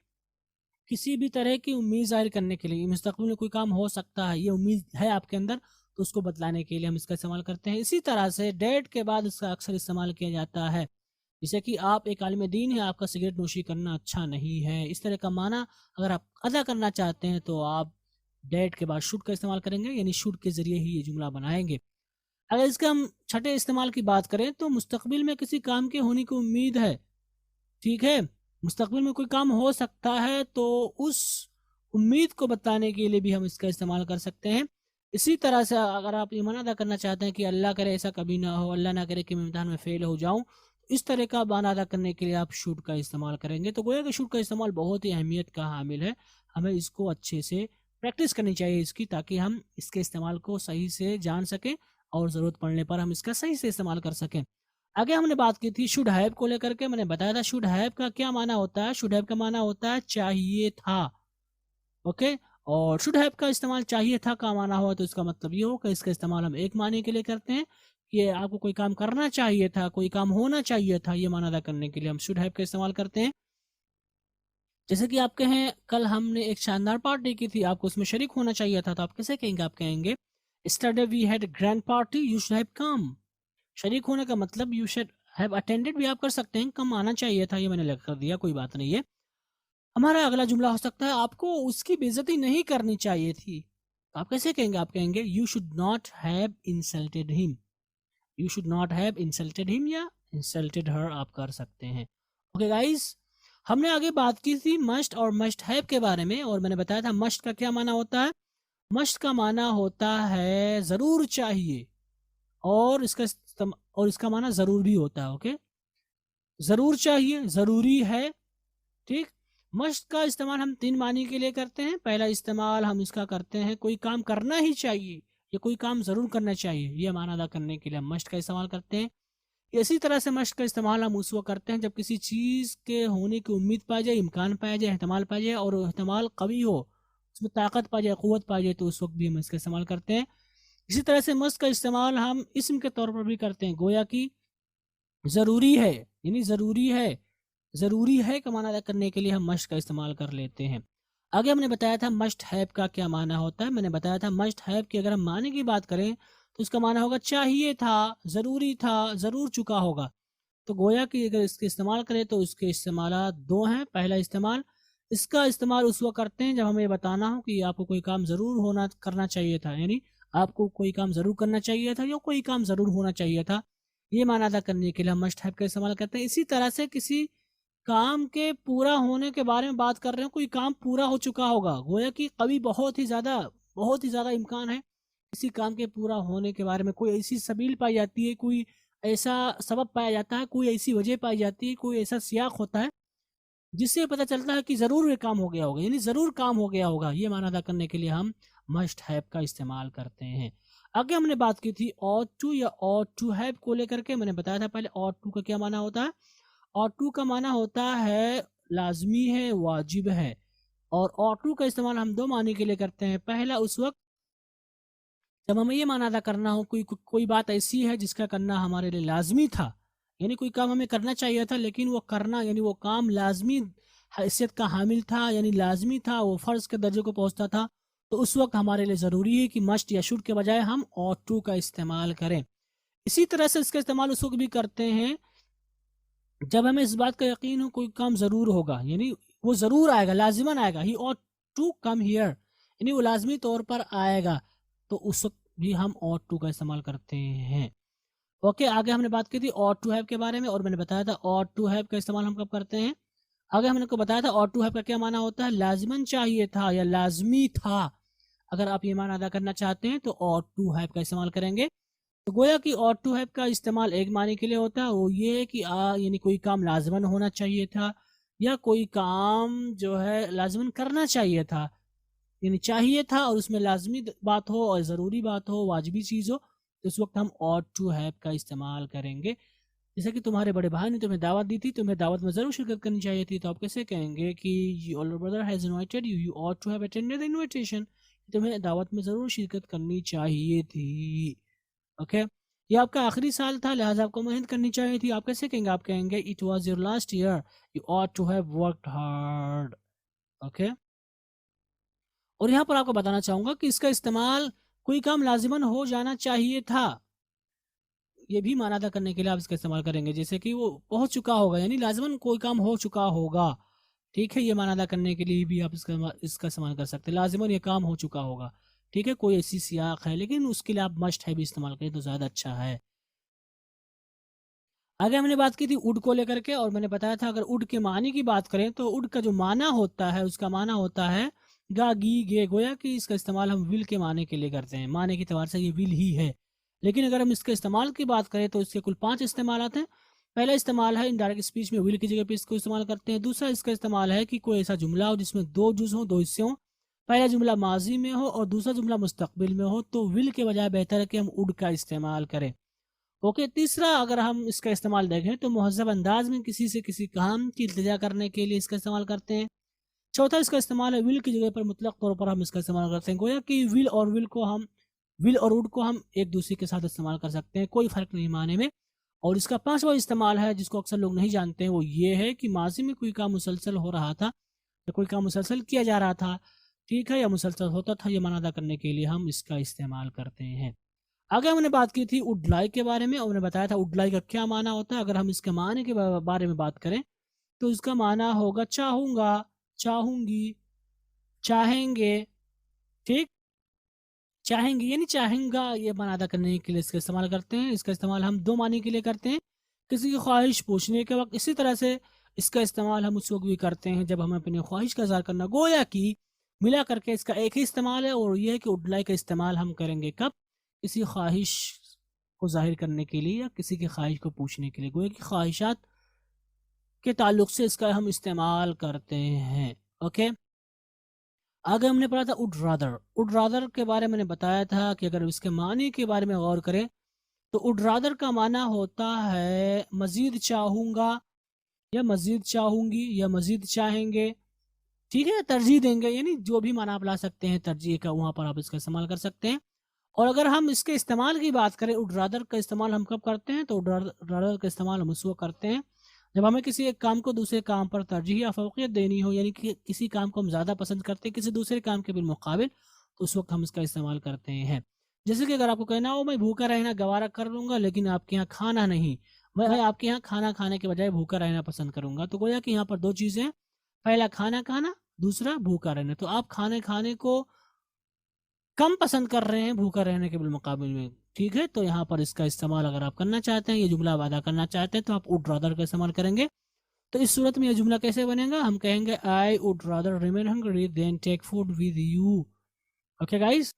किसी भी तरह की उम्मीद जाहिर करने के लिए, मुस्तकबिल में कोई काम हो सकता है, ये उम्मीद है आपके अंदर, तो उसको बतलाने के लिए हम इसका इस्तेमाल करते हैं। इसी तरह से डेट के बाद इसका अक्सर इस्तेमाल किया जाता है। जैसे कि आप एक आलिम दीन है, आपका सिगरेट नोशी करना अच्छा नहीं है, इस तरह का माना अगर आप अदा करना चाहते हैं तो आप डेट के बाद शुड का इस्तेमाल करेंगे, यानी शुड के ज़रिए ही ये जुमला बनाएंगे। अगर इसका हम छठे इस्तेमाल की बात करें तो मुस्तकबिल में किसी काम के होने की उम्मीद है, ठीक है, मुस्तकबिल में कोई काम हो सकता है, तो उस उम्मीद को बताने के लिए भी हम इसका इस्तेमाल कर सकते हैं। इसी तरह से अगर आप ईमान अदा करना चाहते हैं कि अल्लाह करे ऐसा कभी ना हो, अल्लाह ना करे कि मैं इम्तिहान में फ़ेल हो जाऊं, इस तरह का ईमान अदा करने के लिए आप शुड का इस्तेमाल करेंगे। तो गोया कि शुड का इस्तेमाल बहुत ही अहमियत का हामिल है, हमें इसको अच्छे से प्रैक्टिस करनी चाहिए इसकी, ताकि हम इसके इस्तेमाल को सही से जान सकें और ज़रूरत पड़ने पर हम इसका सही से इस्तेमाल कर सकें। आगे हमने बात की थी शुड हैव को लेकर के, मैंने बताया था शुड हैव का क्या माना होता है। शुड हैव का माना होता है चाहिए था, ओके। और शुड हैव का इस्तेमाल चाहिए था का माना हुआ तो इसका मतलब ये हो कि इसका इस्तेमाल हम एक माने के लिए करते हैं कि आपको कोई काम करना चाहिए था, कोई काम होना चाहिए था, ये माना अदा करने के लिए हम शुड हैव का इस्तेमाल करते हैं। जैसे कि आप कहें कल हमने एक शानदार पार्टी की थी, आपको उसमें शरीक होना चाहिए था, तो आप कैसे कहेंगे? आप कहेंगे yesterday we had a grand party, you should have come. शरीक होने का मतलब यू शुड हैव अटेंडेड भी आप कर सकते हैं, कम आना चाहिए था, ये मैंने लिख कर दिया, कोई बात नहीं है। हमारा अगला जुमला हो सकता है आपको उसकी बेइज्जती नहीं करनी चाहिए थी, तो आप कैसे कहेंगे? आप कहेंगे you should not have insulted him, you should not have insulted him या इंसल्टेड हर आप कर सकते हैं। ओके गाइस, हमने आगे बात की थी मस्ट और मस्ट हैव के बारे में, और मैंने बताया था मस्ट का क्या माना होता है। मस्ट का माना होता है जरूर चाहिए, और इसका माना जरूर भी होता है, ओके। जरूर चाहिए, जरूरी है, ठीक। मस्ट का इस्तेमाल हम तीन मानी के लिए करते हैं। पहला इस्तेमाल हम इसका करते हैं कोई काम करना ही चाहिए या कोई काम जरूर करना चाहिए, ये माना अदा करने के लिए हम मस्ट का इस्तेमाल करते हैं। इसी तरह से मस्ट का इस्तेमाल हम उस वक्त करते हैं जब किसी चीज़ के होने की उम्मीद पाई जाए, इम्कान पाया जाए, एहतमाल पाया जाए, और एहतमाल कवी हो, उसमें ताकत पाई जाए, क़ुव्वत पाई जाए, तो उस वक्त भी हम इसका इस्तेमाल करते हैं। इसी तरह से मस्ट का इस्तेमाल हम इस्म के तौर पर भी करते हैं, गोया कि ज़रूरी है, यानी ज़रूरी है का माना अदा करने के लिए हम मस्ट का इस्तेमाल कर लेते हैं। आगे हमने बताया था मस्ट हैव का क्या माना होता है। मैंने बताया था मस्ट हैव की अगर हम माने की बात करें तो इसका माना होगा चाहिए था, ज़रूरी था, ज़रूर चुका होगा। तो गोया कि अगर इसके इस्तेमाल करें तो इसके इस्तेमाल दो हैं। पहला इस्तेमाल, इसका इस्तेमाल उस वक्त करते हैं जब हमें ये बताना हो कि आपको कोई काम ज़रूर करना चाहिए था, यानी आपको कोई काम ज़रूर करना चाहिए था या कोई काम ज़रूर होना चाहिए था, ये माना अदा करने के लिए हम मस्ट हैव का इस्तेमाल करते हैं। इसी तरह से किसी काम के पूरा होने के बारे में बात कर रहे हैं, कोई काम पूरा हो चुका होगा, गोया कि कभी बहुत ही ज़्यादा इम्कान है किसी काम के पूरा होने के बारे में, कोई ऐसी सबील पाई जाती है, कोई ऐसा सबब पाया जाता है, कोई ऐसी वजह पाई जाती है, कोई ऐसा सियाक होता है जिससे पता चलता है कि ज़रूर ये काम हो गया होगा, यानी ज़रूर काम हो गया होगा, ये माना अदा करने के लिए हम मस्ट हैव का इस्तेमाल करते हैं। आगे हमने बात की थी ought to या ought to have को लेकर के। मैंने बताया था पहले ought to का क्या माना होता है। ought to का माना होता है लाजमी है, वाजिब है, और ought to का इस्तेमाल हम दो मानी के लिए करते हैं। पहला उस वक्त जब हमें ये माना अदा करना हो कोई बात ऐसी है जिसका करना हमारे लिए लाजमी था, यानी कोई काम हमें करना चाहिए था लेकिन वो करना, यानी वो काम लाजमी हैसियत का हामिल था, यानी लाजमी था, वो फ़र्ज़ के दर्जे को पहुंचता था, तो उस वक्त हमारे लिए ज़रूरी है कि मस्ट या शुड के बजाय हम ought to का इस्तेमाल करें। इसी तरह से इसका इस्तेमाल उस वक्त भी करते हैं जब हमें इस बात का यकीन हो कोई काम ज़रूर होगा, यानी वो ज़रूर आएगा, लाजिमन आएगा, ही ought to come here, यानी वो लाजमी तौर पर आएगा, तो उस वक्त भी हम ought to का इस्तेमाल करते हैं। ओके, आगे हमने बात की थी ought to have के बारे में, और मैंने बताया था ought to have का इस्तेमाल हम कब करते हैं। आगे हमने को बताया था ought to have का क्या माना होता है, लाजमन चाहिए था या लाजमी था। अगर आप ये माना अदा करना चाहते हैं तो ought to have का इस्तेमाल करेंगे। तो गोया कि ought to have का इस्तेमाल एक माने के लिए होता है, वो ये है कि यानी कोई काम लाजमन होना चाहिए था या कोई काम जो है लाजमन करना चाहिए था, यानी चाहिए था और उसमें लाजमी बात हो और ज़रूरी बात हो, वाजिबी चीज़ हो, तो उस वक्त हम ought to have का इस्तेमाल करेंगे। जैसे कि तुम्हारे बड़े भाई ने तुम्हें दावत दी थी, तुम्हें दावत में ज़रूर शिरकत करनी चाहिए थी, तो आप कैसे कहेंगे कि your brother has invited you, you ought to have attended the invitation, तुम्हें दावत में ज़रूर शिरकत करनी चाहिए थी। ओके, ये आपका आखिरी साल था लिहाजा आपको मेहनत करनी चाहिए थी, आप कैसे कहेंगे? आप कहेंगे it was your last year, you ought to have worked hard। Okay, और यहाँ पर आपको बताना चाहूँगा कि इसका इस्तेमाल कोई काम लाजिमन हो जाना चाहिए था, ये भी माना अदा करने के लिए आप इसका इस्तेमाल करेंगे, जैसे कि वो पहुंच चुका होगा, यानी लाजमन कोई काम हो चुका होगा। ठीक है, ये माना अदा करने के लिए भी आप इसका इस्तेमाल कर सकते हैं, लाजमन ये काम हो चुका होगा। ठीक है, कोई ऐसी सियाक है, लेकिन उसके लिए आप मस्ट है भी इस्तेमाल करें तो ज़्यादा अच्छा है। आगे हमने बात की थी उड को लेकर के, और मैंने बताया था अगर उड के मानी की बात करें तो उड का जो माना होता है उसका माना होता है गा गी गे, गोया कि इसका इस्तेमाल हम विल के माने के लिए करते हैं, माने के तौर से ये विल ही है। लेकिन अगर हम इसके इस्तेमाल की बात करें तो इसके कुल 5 इस्तेमाल हैं। पहला इस्तेमाल है इनडायरेक्ट स्पीच में विल की जगह पे इसको इस्तेमाल करते हैं। दूसरा इसका इस्तेमाल है कि कोई ऐसा जुमला हो जिसमें 2 जुज़ हो, 2 हिस्से हों, पहला जुमला माजी में हो और दूसरा जुमला मुस्तकबिल में हो, तो विल के बजाय बेहतर है कि हम उड का इस्तेमाल करें। ओके, तीसरा अगर हम इसका इस्तेमाल देखें तो मुहज़्ज़ब अंदाज में किसी से किसी काम की इल्तिजा करने के लिए इसका इस्तेमाल करते हैं। चौथा इसका इस्तेमाल है विल की जगह पर मुतलक तौर पर हम इसका इस्तेमाल करते हैं, गोया कि विल और वुड को हम एक दूसरे के साथ इस्तेमाल कर सकते हैं, कोई फ़र्क नहीं माने में। और इसका 5वां इस्तेमाल है जिसको अक्सर लोग नहीं जानते हैं, वो ये है कि माजी में कोई काम मुसलसल हो रहा था या कोई काम मुसलसल किया जा रहा था, ठीक है, या मुसलसल होता था, ये माना अदा करने के लिए हम इसका इस्तेमाल करते हैं। आगे हमने बात की थी वुड लाइक के बारे में और मैंने बताया था वुड लाइक का क्या माना होता है। अगर हम इसके माने के बारे में बात करें तो इसका माना होगा चाहूँगा, चाहूँगी, चाहेंगे। ठीक, चाहेंगे यानी चाहेंगा, ये माना अदा करने के लिए इसका इस्तेमाल करते हैं। इसका इस्तेमाल हम 2 माने के लिए करते हैं, किसी की ख्वाहिश पूछने के वक्त। इसी तरह से इसका इस्तेमाल हम उस वक्त भी करते हैं जब हमें अपनी ख्वाहिश का इज़हार करना, गोया कि मिला करके इसका एक ही इस्तेमाल है, और यह है कि वुड लाइक का इस्तेमाल हम करेंगे कब, किसी ख्वाहिश को जाहिर करने के लिए या किसी की ख्वाहिश को पूछने के लिए, गोया कि ख्वाहिशात के ताल्लुक से इसका हम इस्तेमाल करते हैं। ओके, आगे हमने पढ़ा था वुड रादर के बारे में मैंने बताया था कि अगर इसके मानी के बारे में गौर करें तो वुड रादर का माना होता है मज़ीद चाहूँगा या मज़ीद चाहूँगी या मज़ीद चाहेंगे। ठीक है, तरजीह देंगे, यानी जो भी माना आप ला सकते हैं तरजीह का, वहाँ पर आप इसका इस्तेमाल कर सकते हैं। और अगर हम इसके इस्तेमाल की बात करें, वुड रादर का इस्तेमाल हम कब करते हैं, तो वुड रादर का इस्तेमाल हम उस वक्त करते हैं जब हमें किसी एक काम को दूसरे काम पर तरजीह या फ़ौक़ियत देनी हो, यानी कि किसी काम को हम ज़्यादा पसंद करते हैं किसी दूसरे काम के बिलमुक़ाबिल, तो उस वक्त हम इसका इस्तेमाल करते हैं। जैसे कि अगर आपको कहना हो मैं भूखा रहना गवारा कर लूँगा लेकिन आपके यहाँ खाना नहीं, मैं आपके यहाँ खाना खाने के बजाय भूखा रहना पसंद करूँगा, तो गोया कि यहाँ पर 2 चीज़ें हैं, पहला खाना खाना, दूसरा भूखा रहना। तो आप खाने खाने को कम पसंद कर रहे हैं भूखा रहने के बिलमुक़ाबिल में। ठीक है, तो यहाँ पर इसका इस्तेमाल अगर आप करना चाहते हैं, ये जुमला आप अदा करना चाहते हैं, तो आप वुड रादर का इस्तेमाल करेंगे। तो इस सूरत में ये जुमला कैसे बनेगा, हम कहेंगे I would rather remain hungry than take food with you. Okay guys,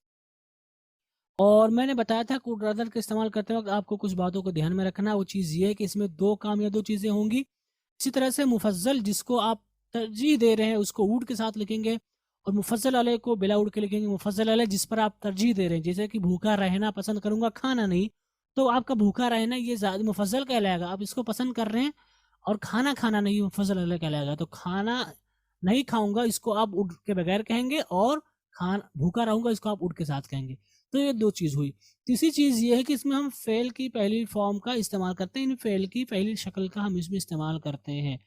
और मैंने बताया था वुड रादर का इस्तेमाल करते वक्त आपको कुछ बातों को ध्यान में रखना। वो चीज़ ये है कि इसमें 2 काम या 2 चीज़ें होंगी। इसी तरह से मुफज्जल जिसको आप तरजीह दे रहे हैं उसको वुड के साथ लिखेंगे, और मुफज्जल अलैह को बिला वुड के लिखेंगे। मुफज्जल अलैह जिस पर आप तरजीह दे रहे हैं, जैसे कि भूखा रहना पसंद करूंगा, खाना नहीं, तो आपका भूखा रहना ये मुफज्जल कहलाएगा। आप इसको पसंद कर रहे हैं और खाना खाना नहीं मुफज्जल अलैह कहलाएगा। तो खाना नहीं खाऊंगा इसको आप वुड के बगैर कहेंगे, और भूखा रहूंगा इसको आप वुड के साथ कहेंगे। तो ये 2 चीज़ हुई। तीसरी चीज़ ये है कि इसमें हम फ़ेल की पहली फॉर्म का इस्तेमाल करते हैं, इन फ़ेल की पहली शक्ल का हम इसमें इस्तेमाल करते हैं।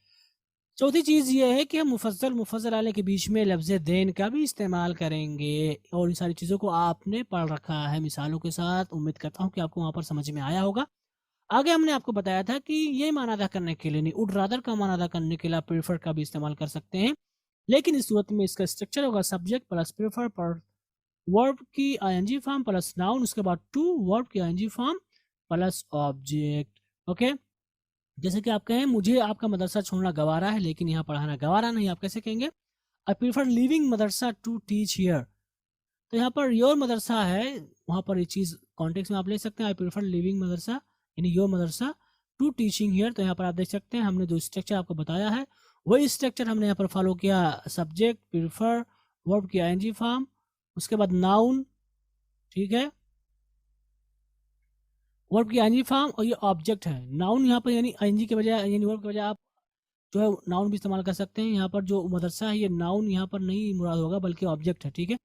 चौथी चीज़ ये है कि हम मुफज्जल अलैह के बीच में लफ्ज़ देन का भी इस्तेमाल करेंगे, और इन सारी चीज़ों को आपने पढ़ रखा है मिसालों के साथ। उम्मीद करता हूँ कि आपको वहाँ पर समझ में आया होगा। आगे हमने आपको बताया था कि ये माना अदा करने के लिए नहीं, वुड रादर का माना अदा करने के लिए आप प्रेफर का भी इस्तेमाल कर सकते हैं, लेकिन इस सूरत में इसका स्ट्रक्चर होगा सब्जेक्ट प्लस प्रेफर पर वर्ब की आईएनजी फॉर्म प्लस नाउन, उसके बाद टू वर्ब की ING form plus object. Okay, जैसे कि आप कहें मुझे आपका मदरसा छोड़ना गवारा है लेकिन यहाँ पढ़ाना गवारा नहीं, आप कैसे कहेंगे, I prefer living madrasa to teach here. तो यहाँ पर योर मदरसा है, वहाँ पर ये चीज़ कॉन्टेक्स्ट में आप ले सकते हैं, आई प्रीफर लिविंग मदरसा यानी your madrasa to teaching here. तो यहाँ पर आप देख सकते हैं हमने जो स्ट्रक्चर आपको बताया है वही स्ट्रक्चर हमने यहाँ पर फॉलो किया। सब्जेक्ट, प्रीफर, वर्ब की आईएनजी फॉर्म, उसके बाद नाउन, ठीक है, वर्ब की आईएनजी फॉर्म, और ये ऑब्जेक्ट है। नाउन यहाँ पर यानी आईएनजी के बजाय यानी वर्ब के बजाय आप जो है नाउन भी इस्तेमाल कर सकते हैं। यहाँ पर जो मदरसा है ये नाउन यहाँ पर नहीं मुराद होगा बल्कि ऑब्जेक्ट है। ठीक है,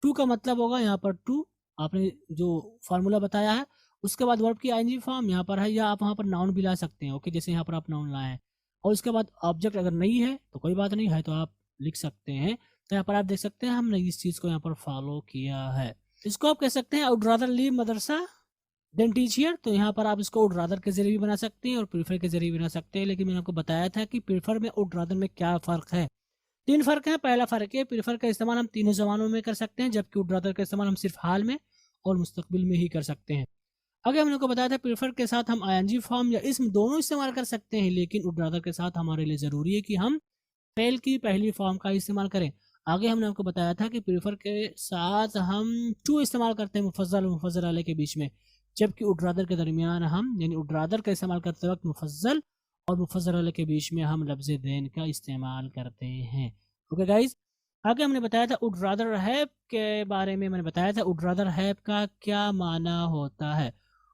टू का मतलब होगा यहाँ पर टू, आपने जो फार्मूला बताया है, उसके बाद वर्ब की आईएनजी फॉर्म यहाँ पर है, या आप वहाँ पर नाउन भी ला सकते हैं। ओके, जैसे यहाँ पर आप नाउन लाए हैं, और उसके बाद ऑब्जेक्ट अगर नहीं है तो कोई बात नहीं है, तो आप लिख सकते हैं। तो यहाँ पर आप देख सकते हैं हमने इस चीज़ को यहाँ पर फॉलो किया है। इसको आप कह सकते हैं I would rather leave madrasa than teach here, तो यहाँ पर आप इसको वुड रादर के जरिए भी बना सकते हैं और प्रीफर के जरिए भी बना सकते हैं, लेकिन मैंने आपको बताया था कि प्रीफर में वुड रादर में क्या फ़र्क है। 3 फ़र्क है। पहला फ़र्क है प्रीफर का इस्तेमाल हम तीनों ज़बानों में कर सकते हैं, जबकि वुड रादर का इस्तेमाल हम सिर्फ हाल में और मुस्तकबिल में ही कर सकते हैं। आगे हमने को बताया था प्रीफर के साथ हम आईएनजी फॉर्म या इसम दोनों इस्तेमाल कर सकते हैं, लेकिन वुड रादर के साथ हमारे लिए ज़रूरी है कि हम फेल की पहली फॉर्म का इस्तेमाल करें। आगे हमने आपको बताया था कि प्रीफर के साथ हम टू इस्तेमाल करते हैं मुफज्जल और मुफज्जल अलैह के बीच में, जबकि वुड रादर के दरमियान हम यानी वुड रादर का इस्तेमाल करते वक्त मुफज्जल और मुफज्जल अलैह के बीच में हम लफ्ज़ देन का इस्तेमाल करते हैं। ओके गाइज, आगे हमने बताया था वुड रादर हैव के बारे में। मैंने बताया था वुड रादर हैव का क्या माना होता है।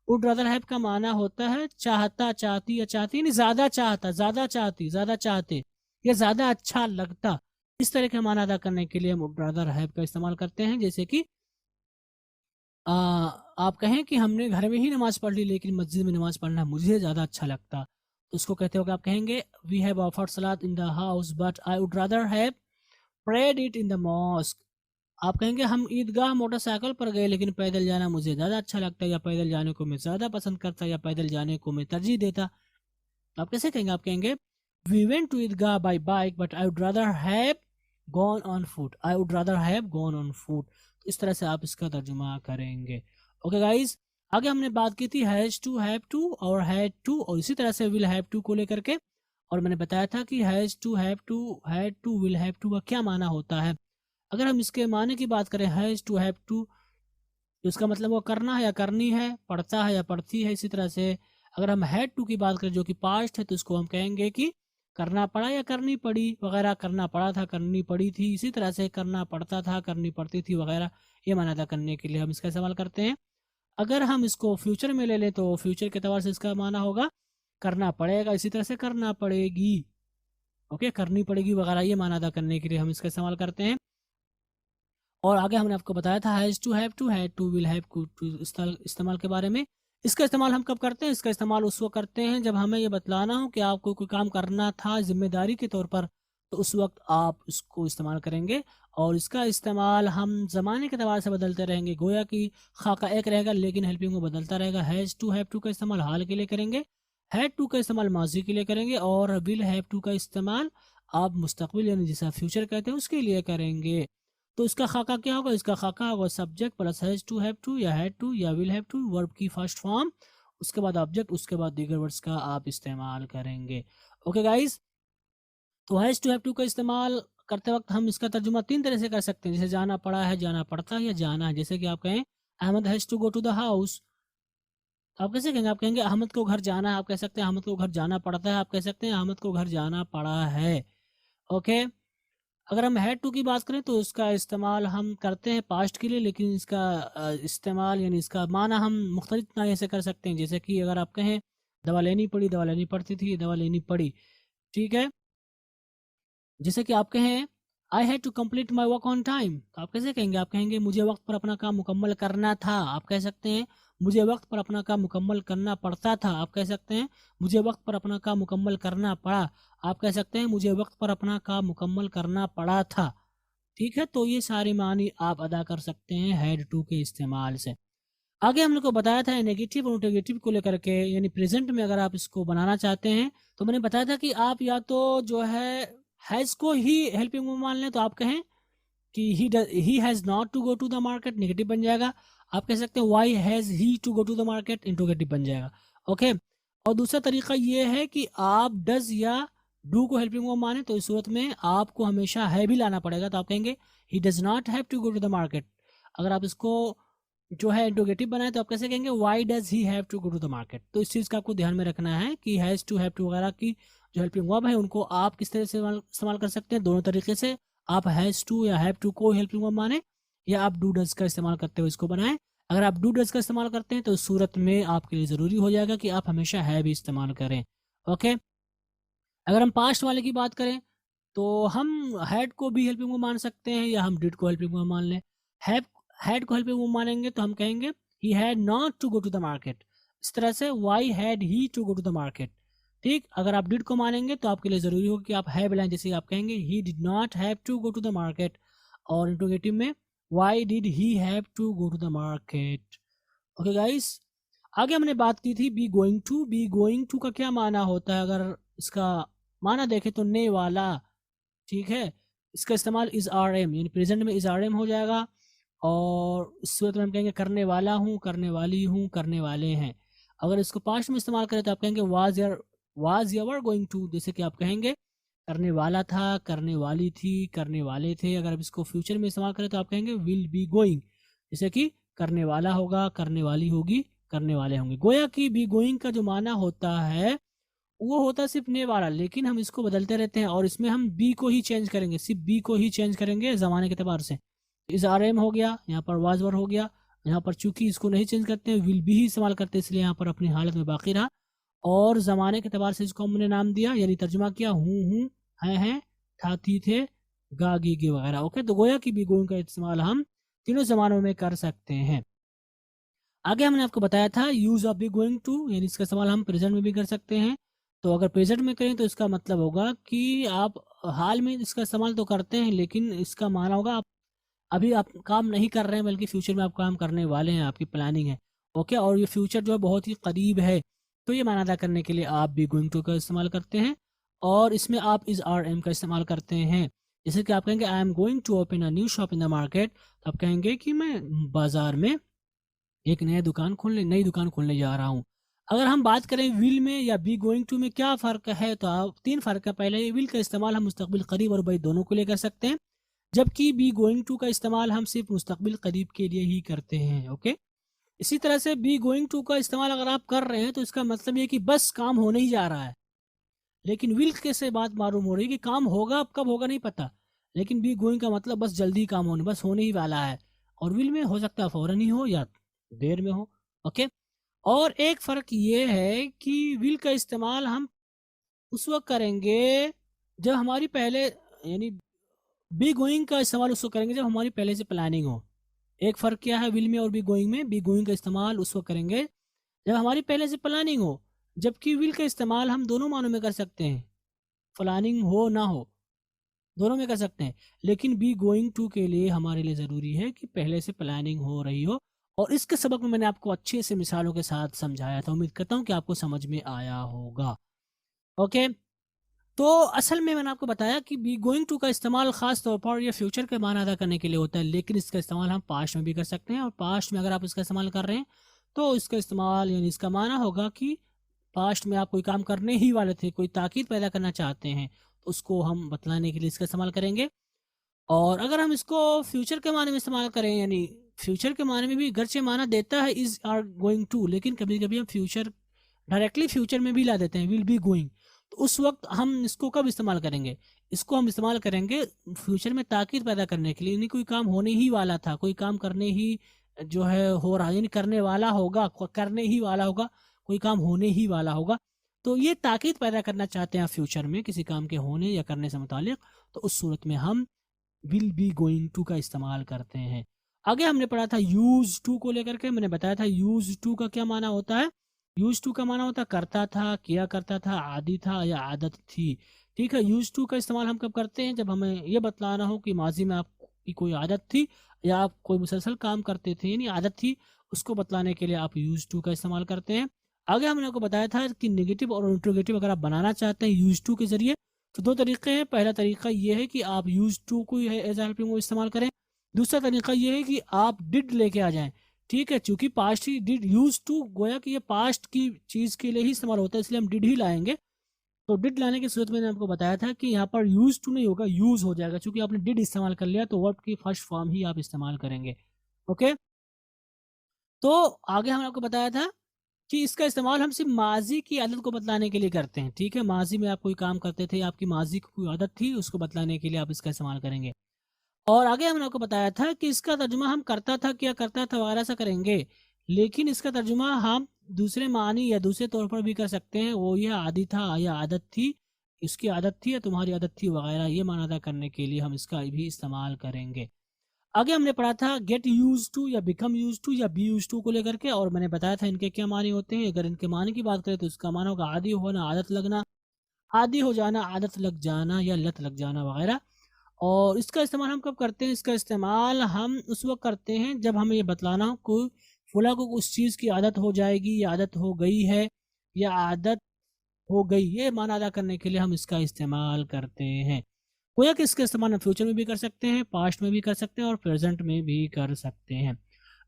वुड रादर हैव का माना होता है चाहता, चाहती या चाहती, यानी ज़्यादा चाहता, ज़्यादा चाहती, ज़्यादा चाहते या ज़्यादा अच्छा लगता, इस तरह का माना अदा करने के लिए हम वुड रादर हैव का इस्तेमाल करते हैं। जैसे कि आप कहें कि हमने घर में ही नमाज़ पढ़ ली लेकिन मस्जिद में नमाज़ पढ़ना मुझे ज़्यादा अच्छा लगता, तो उसको कहते हो कि आप कहेंगे we have offered salat in the house but I would rather have prayed it in the mosque. आप कहेंगे हम ईदगाह मोटरसाइकिल पर गए लेकिन पैदल जाना मुझे ज़्यादा अच्छा लगता है, या पैदल जाने को मैं ज़्यादा पसंद करता, या पैदल जाने को मैं तरजीह देता। तो आप कैसे कहेंगे? आप कहेंगे we went to Eidgah by bike but I would rather have gone on foot. I would rather have gone on foot. इस तरह से आप इसका तर्जुमा करेंगे। ओके गाइज, आगे हमने बात की थी हैज़ टू, हैव टू और हैड टू, और इसी तरह से विल हैव टू को लेकर के, और मैंने बताया था कि has to, have to, had to, will have to का क्या माना होता है। अगर हम इसके माने की बात करें हैज़ टू, हैव टू, तो इसका मतलब वो करना है या करनी है, पढ़ता है या पढ़ती है। इसी तरह से अगर हम हैड टू की बात करें जो कि पास्ट है, तो इसको हम कहेंगे कि करना पड़ा या करनी पड़ी वगैरह, करना पड़ा था, करनी पड़ी थी। इसी तरह से करना पड़ता था, करनी पड़ती थी वगैरह, ये माना अदा करने के लिए हम इसका इस्तेमाल करते हैं। अगर हम इसको फ्यूचर में ले लें तो फ्यूचर के तौर से इसका माना होगा करना पड़ेगा, इसी तरह से करना पड़ेगी, ओके, करनी पड़ेगी वगैरह, ये माना अदा करने के लिए हम इसका इस्तेमाल करते हैं। और आगे हमने आपको बताया था has to, have to, had to, will have to इस्तेमाल के बारे में। इसका इस्तेमाल हम कब करते हैं? इसका इस्तेमाल उस वक्त करते हैं जब हमें ये बतलाना हो कि आपको कोई काम करना था जिम्मेदारी के तौर पर, तो उस वक्त आप इसको इस्तेमाल करेंगे। और इसका इस्तेमाल हम ज़माने के अतबार से बदलते रहेंगे, गोया कि खाका एक रहेगा लेकिन हेल्पिंग में बदलता रहेगा। हैज़ टू, हैव टू का इस्तेमाल हाल के लिए करेंगे, हैड टू का इस्तेमाल माजी के लिए करेंगे, और विल हैव टू का इस्तेमाल आप मुस्तकबिल यानी जिसे फ्यूचर कहते हैं उसके लिए करेंगे। तो इसका खाका क्या होगा? इसका खाका होगा subject plus has to, have to या हैड टू या विल हैव टू, वर्ब की फर्स्ट फॉर्म, उसके बाद ऑब्जेक्ट, उसके बाद दीगर वर्ड्स का आप इस्तेमाल करेंगे। ओके गाइज, तो हैज़ टू, हैव टू का इस्तेमाल करते वक्त हम इसका तर्जुमा 3 तरह से कर सकते हैं, जैसे जाना पड़ा है, जाना पड़ता है या जाना है। जैसे कि आप कहें Ahmed has to go to the house, आप कैसे कहेंगे? आप कहेंगे अहमद को घर जाना है, आप कह सकते हैं अहमद को घर जाना पड़ता है, आप कह सकते हैं अहमद को घर जाना पड़ा है। ओके, अगर हम हैड टू की बात करें तो इसका इस्तेमाल हम करते हैं पास्ट के लिए, लेकिन इसका इस्तेमाल यानी इसका माना हम मुख्तलिफ तरीके से कर सकते हैं। जैसे कि अगर आप कहें दवा लेनी पड़ी, दवा लेनी पड़ती थी, दवा लेनी पड़ी, ठीक है। जैसे कि आप कहें I had to complete my work on time, तो आप कैसे कहेंगे? आप कहेंगे मुझे वक्त पर अपना काम मुकम्मल करना था, आप कह सकते हैं मुझे वक्त पर अपना काम मुकम्मल करना पड़ता था, आप कह सकते हैं मुझे वक्त पर अपना काम मुकम्मल करना पड़ा, आप कह सकते हैं मुझे वक्त पर अपना काम मुकम्मल करना पड़ा था। ठीक है, तो ये सारे मानी आप अदा कर सकते हैं हैड टू के इस्तेमाल से। आगे हम लोग को बताया था नेगेटिव और इंटीग्रेटिव को लेकर के, यानी प्रेजेंट में अगर आप इसको बनाना चाहते हैं तो मैंने बताया था कि आप या तो जो है हैज़ को ही हेल्पिंग में मान लें, तो आप कहें कि he has not to go to the market, negative बन जाएगा। आप कह सकते हैं why has he to go to the market, interrogative बन जाएगा। ओके, और दूसरा तरीका ये है कि आप डज या डू को हेल्पिंग में माने, तो इस सूरत में आपको हमेशा है भी लाना पड़ेगा, तो आप कहेंगे he does not have to go to the market. अगर आप इसको जो है इंट्रोगेटिव बनाए तो आप कैसे कहेंगे why does he have to go to the market. तो इस चीज़ का आपको ध्यान में रखना है कि हैज़ टू, हैव टू वगैरह की जो हेल्पिंग वर्ब है उनको आप किस तरह से इस्तेमाल कर सकते हैं। दोनों तरीके से, आप हैज़ टू या हैव टू को हेल्पिंग वर्ब माने, या आप डू डज का इस्तेमाल करते हुए इसको बनाएं। अगर आप डू डज का इस्तेमाल करते हैं तो इस सूरत में आपके लिए ज़रूरी हो जाएगा कि आप हमेशा है भी इस्तेमाल करें। ओके, अगर हम पास्ट वाले की बात करें तो हम हैड को भी हेल्पिंग वर्ब मान सकते हैं या हम डिड को हेल्पिंग वर्ब मान लें। हैड को हेल्पिंग वर्ब मानेंगे तो हम कहेंगे he had not to go to the market. इस तरह से why had he to go to the market. ठीक, अगर आप डिड को मानेंगे तो आपके लिए ज़रूरी होगा कि आप हैव लाएं, जैसे आप कहेंगे he did not have to go to the market, और इंट्रोगेटिव में why did he have to go to the market. Okay guys, आगे हमने बात की थी be going to. Be going to का क्या माना होता है? अगर इसका माना देखें तो ने वाला, ठीक है। इसका इस्तेमाल इज आर एम, यानी प्रेजेंट में इज आर एम हो जाएगा, और इस सूरत में हम कहेंगे करने वाला हूँ, करने वाली हूँ, करने वाले हैं। अगर इसको पास्ट में इस्तेमाल करें तो आप कहेंगे वाज यूर गोइंग टू, जैसे कि आप कहेंगे करने वाला था, करने वाली थी, करने वाले थे। अगर आप इसको फ्यूचर में इस्तेमाल करें तो आप कहेंगे विल बी गोइंग, जैसे कि करने वाला होगा, करने वाली होगी, करने वाले होंगे। गोया कि बी गोइंग का जो माना होता है वो होता है सिर्फ ने वाला, लेकिन हम इसको बदलते रहते हैं और इसमें हम बी को ही चेंज करेंगे, सिर्फ बी को ही चेंज करेंगे ज़माने के एतबार से। इज आर एम हो गया, यहाँ पर वाज वर हो गया। यहाँ पर चूंकि इसको नहीं चेंज करते हैं, विल बी ही इस्तेमाल करते हैं, इसलिए यहाँ पर अपनी हालत में बाकी रहा। और ज़माने के एतबार से इसको हमने नाम दिया, यानी तर्जुमा किया हूँ, हैं, था, थी, थे, गा, गी वगैरह। ओके, तो गोया कि बी गोइंग का इस्तेमाल हम तीनों ज़मानों में कर सकते हैं। आगे हमने आपको बताया था use of be going to, यानी इसका इस्तेमाल हम प्रेजेंट में भी कर सकते हैं। तो अगर प्रेजेंट में करें तो इसका मतलब होगा कि आप हाल में इसका इस्तेमाल तो करते हैं, लेकिन इसका माना होगा आप अभी आप काम नहीं कर रहे हैं, बल्कि फ्यूचर में आप काम करने वाले हैं, आपकी प्लानिंग है। ओके, और ये फ्यूचर जो है बहुत ही करीब है, तो ये माना अदा करने के लिए आप बी गोइंग टू का इस्तेमाल करते हैं, और इसमें आप इज आर एम का इस्तेमाल करते हैं। जैसे कि आप कहेंगे I am going to open a new shop in the market, तो आप कहेंगे कि मैं बाजार में एक नई दुकान खोलने जा रहा हूँ। अगर हम बात करें विल में या बी गोइंग टू में क्या फ़र्क है, तो आप तीन फ़र्क है। पहले विल का इस्तेमाल हम मुस्तकबिल करीब और बाद दोनों के लिए कर सकते हैं, जबकि बी गोइंग टू का इस्तेमाल हम सिर्फ मुस्तकबिल करीब के लिए ही करते हैं। ओके, इसी तरह से बी गोइंग टू का इस्तेमाल अगर आप कर रहे हैं तो इसका मतलब ये कि बस काम होने ही जा रहा है। लेकिन विल के से बात मालूम हो रही है कि काम होगा, अब कब होगा नहीं पता, लेकिन बी गोइंग का मतलब बस जल्दी काम होने, बस होने ही वाला है। और विल में हो सकता है फौरन ही हो या देर में हो। ओके, और एक फ़र्क ये है कि विल का इस्तेमाल हम उस वक्त करेंगे जब हमारी पहले, यानी बी गोइंग का इस्तेमाल उस वक्त करेंगे जब हमारी पहले से प्लानिंग हो। एक फ़र्क क्या है विल में और बी गोइंग में? बी गोइंग का इस्तेमाल उस वक्त करेंगे जब हमारी पहले से प्लानिंग हो, जबकि विल का इस्तेमाल हम दोनों मानों में कर सकते हैं, प्लानिंग हो ना हो, दोनों में कर सकते हैं। लेकिन बी गोइंग टू के लिए हमारे लिए ज़रूरी है कि पहले से प्लानिंग हो रही हो, और इसके सबक में मैंने आपको अच्छे से मिसालों के साथ समझाया था। उम्मीद करता हूँ कि आपको समझ में आया होगा। ओके, तो असल में मैंने आपको बताया कि बी गोइंग टू का इस्तेमाल ख़ास तौर पर ये फ्यूचर के माना अदा करने के लिए होता है, लेकिन इसका इस्तेमाल हम पास्ट में भी कर सकते हैं। और पास्ट में अगर आप इसका इस्तेमाल कर रहे हैं तो इसका इस्तेमाल, यानी इसका माना होगा कि पास्ट में आप कोई काम करने ही वाले थे, कोई ताकीद पैदा करना चाहते हैं, तो उसको हम बतलाने के लिए इसका इस्तेमाल करेंगे। और अगर हम इसको फ्यूचर के माने में इस्तेमाल करें, यानी फ्यूचर के माने में भी गरचे माना देता है इज आर गोइंग टू, लेकिन कभी कभी हम फ्यूचर डायरेक्टली फ्यूचर में भी ला देते हैं, विल बी गोइंग। तो उस वक्त हम इसको कब इस्तेमाल करेंगे? इसको हम इस्तेमाल करेंगे फ्यूचर में ताकीद पैदा करने के लिए, यानी कोई काम होने ही वाला था, कोई काम करने ही जो है हो रहा, यानी करने वाला होगा, करने ही वाला होगा, कोई काम होने ही वाला होगा। तो ये ताकीद पैदा करना चाहते हैं फ्यूचर में किसी काम के होने या करने से मुतालिक, तो उस सूरत में हम विल बी गोइंग टू का इस्तेमाल करते हैं। आगे हमने पढ़ा था यूज टू को लेकर के, मैंने बताया था यूज टू का क्या माना होता है। यूज टू का माना होता है करता था, किया करता था, आदि था या आदत थी। ठीक है, यूज टू का इस्तेमाल हम कब करते हैं? जब हमें ये बतलाना हो कि माजी में आपकी कोई आदत थी या आप कोई मुसलसल काम करते थे, यानी आदत थी, उसको बतलाने के लिए आप यूज टू का इस्तेमाल करते हैं। आगे हमने आपको बताया था कि नेगेटिव और इंट्रोगेटिव अगर आप बनाना चाहते हैं यूज टू के जरिए तो दो तरीके हैं। पहला तरीका ये है कि आप यूज टू को एज हेल्पिंग वर्ब इस्तेमाल करें। दूसरा तरीका ये है कि आप डिड लेके आ जाएं। ठीक है, चूंकि पास्ट ही डिड, यूज टू गोया कि ये पास्ट की चीज के लिए ही इस्तेमाल होता है, इसलिए हम डिड ही लाएंगे। तो डिड लाने की सूरत में मैंने आपको बताया था कि यहाँ पर यूज टू नहीं होगा, यूज हो जाएगा, क्योंकि आपने डिड इस्तेमाल कर लिया तो वर्ब की फर्स्ट फॉर्म ही आप इस्तेमाल करेंगे। ओके, तो आगे हमने आपको बताया था कि इसका इस्तेमाल हम सिर्फ माजी की आदत को बतलाने के लिए करते हैं। ठीक है, माजी में आप कोई काम करते थे, आपकी माजी की कोई आदत थी, उसको बतलाने के लिए आप इसका इस्तेमाल करेंगे। और आगे हमने आपको बताया था कि इसका तर्जुमा हम करता था, क्या करता था वगैरह सा करेंगे, लेकिन इसका तर्जुमा हम दूसरे मानी या दूसरे तौर पर भी कर सकते हैं। वो ये आदि था या आदत थी, इसकी आदत थी या तुम्हारी आदत थी वगैरह, ये माना अदा करने के लिए हम इसका भी इस्तेमाल करेंगे। आगे हमने पढ़ा था गेट यूज टू या बिकम यूज टू या बी यूज टू को लेकर के, और मैंने बताया था इनके क्या मानी होते हैं। अगर इनके मानी की बात करें तो इसका माना होगा आदि होना, आदत लगना, आदि हो जाना, आदत लग जाना या लत लग जाना वगैरह। और इसका इस्तेमाल हम कब करते हैं? इसका इस्तेमाल हम उस वक्त करते हैं जब हमें ये बतलाना हो कोई फुला को उस चीज़ की आदत हो जाएगी या आदत हो गई है या आदत हो गई, ये माना अदा करने के लिए हम इसका इस्तेमाल करते हैं। गोया कि इसका इस्तेमाल हम फ्यूचर में भी कर सकते हैं, पास्ट में भी कर सकते हैं और प्रेजेंट में भी कर सकते हैं।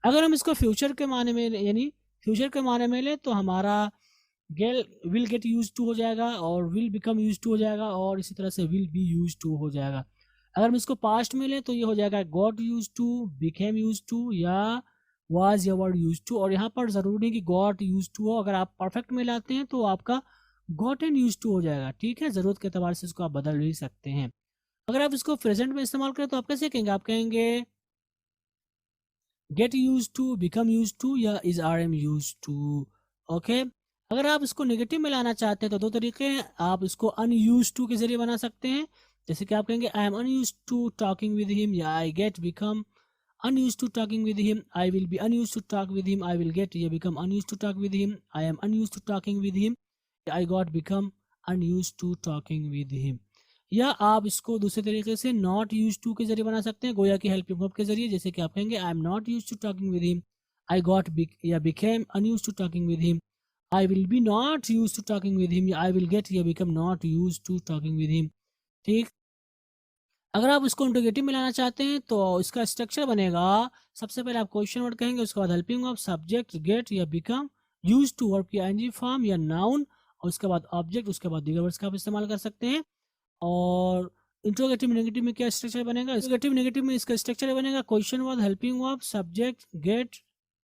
अगर हम इसको फ्यूचर के माने में यानी फ्यूचर के माने में ले तो हमारा गेल विल गेट यूज टू हो जाएगा और विल बिकम यूज टू हो जाएगा और इसी तरह से विल बी यूज टू हो जाएगा। अगर हम इसको पास्ट में लें तो ये हो जाएगा got used to, became used to या वाज या वर्ड यूज टू। और यहाँ पर ज़रूरी नहीं कि गॉट यूज टू हो, अगर आप परफेक्ट में लाते हैं तो आपका गॉटन यूज टू हो जाएगा। ठीक है, ज़रूरत के अतबार से इसको आप बदल भी सकते हैं। अगर आप इसको प्रेजेंट में इस्तेमाल करें तो आप कैसे कहेंगे? आप कहेंगे get use to, become use to या is are am use to. Okay, अगर आप इसको नेगेटिव में लाना चाहते हैं तो दो तरीके हैं। आप इसको अनयूज टू के जरिए बना सकते हैं, जैसे कि आप कहेंगे I am unused to talking with him या I get become unused to talking with him, I will be unused to talk with him, I will get या become unused to talk with him, I am unused to talking with him, I got become unused to talking with him। या आप इसको दूसरे तरीके से not used to के जरिए बना सकते हैं, गोया की helping verb के जरिए, जैसे कि आप कहेंगे I am not used to talking with him, I got या became unused to talking with him, I will be not used to talking with him या I will get या become not used to talking with him। ठीक, अगर आप इसको interrogative में लाना चाहते हैं तो इसका स्ट्रक्चर बनेगा, सबसे पहले आप क्वेश्चन वर्ड कहेंगे, उसके बाद हेल्पिंग वर्ब, सब्जेक्ट, गेट या बिकम, यूज टू वर्ब की आईएनजी फॉर्म या नाउन और उसके बाद ऑब्जेक्ट, उसके बाद दीगर वर्ड्स का आप इस्तेमाल कर सकते हैं। और इंट्रोगेटिव नेगेटिव में क्या स्ट्रक्चर बनेगा? इंट्रोगेटिव नेगेटिव में इसका स्ट्रक्चर बनेगा question word, helping verb, subject, get,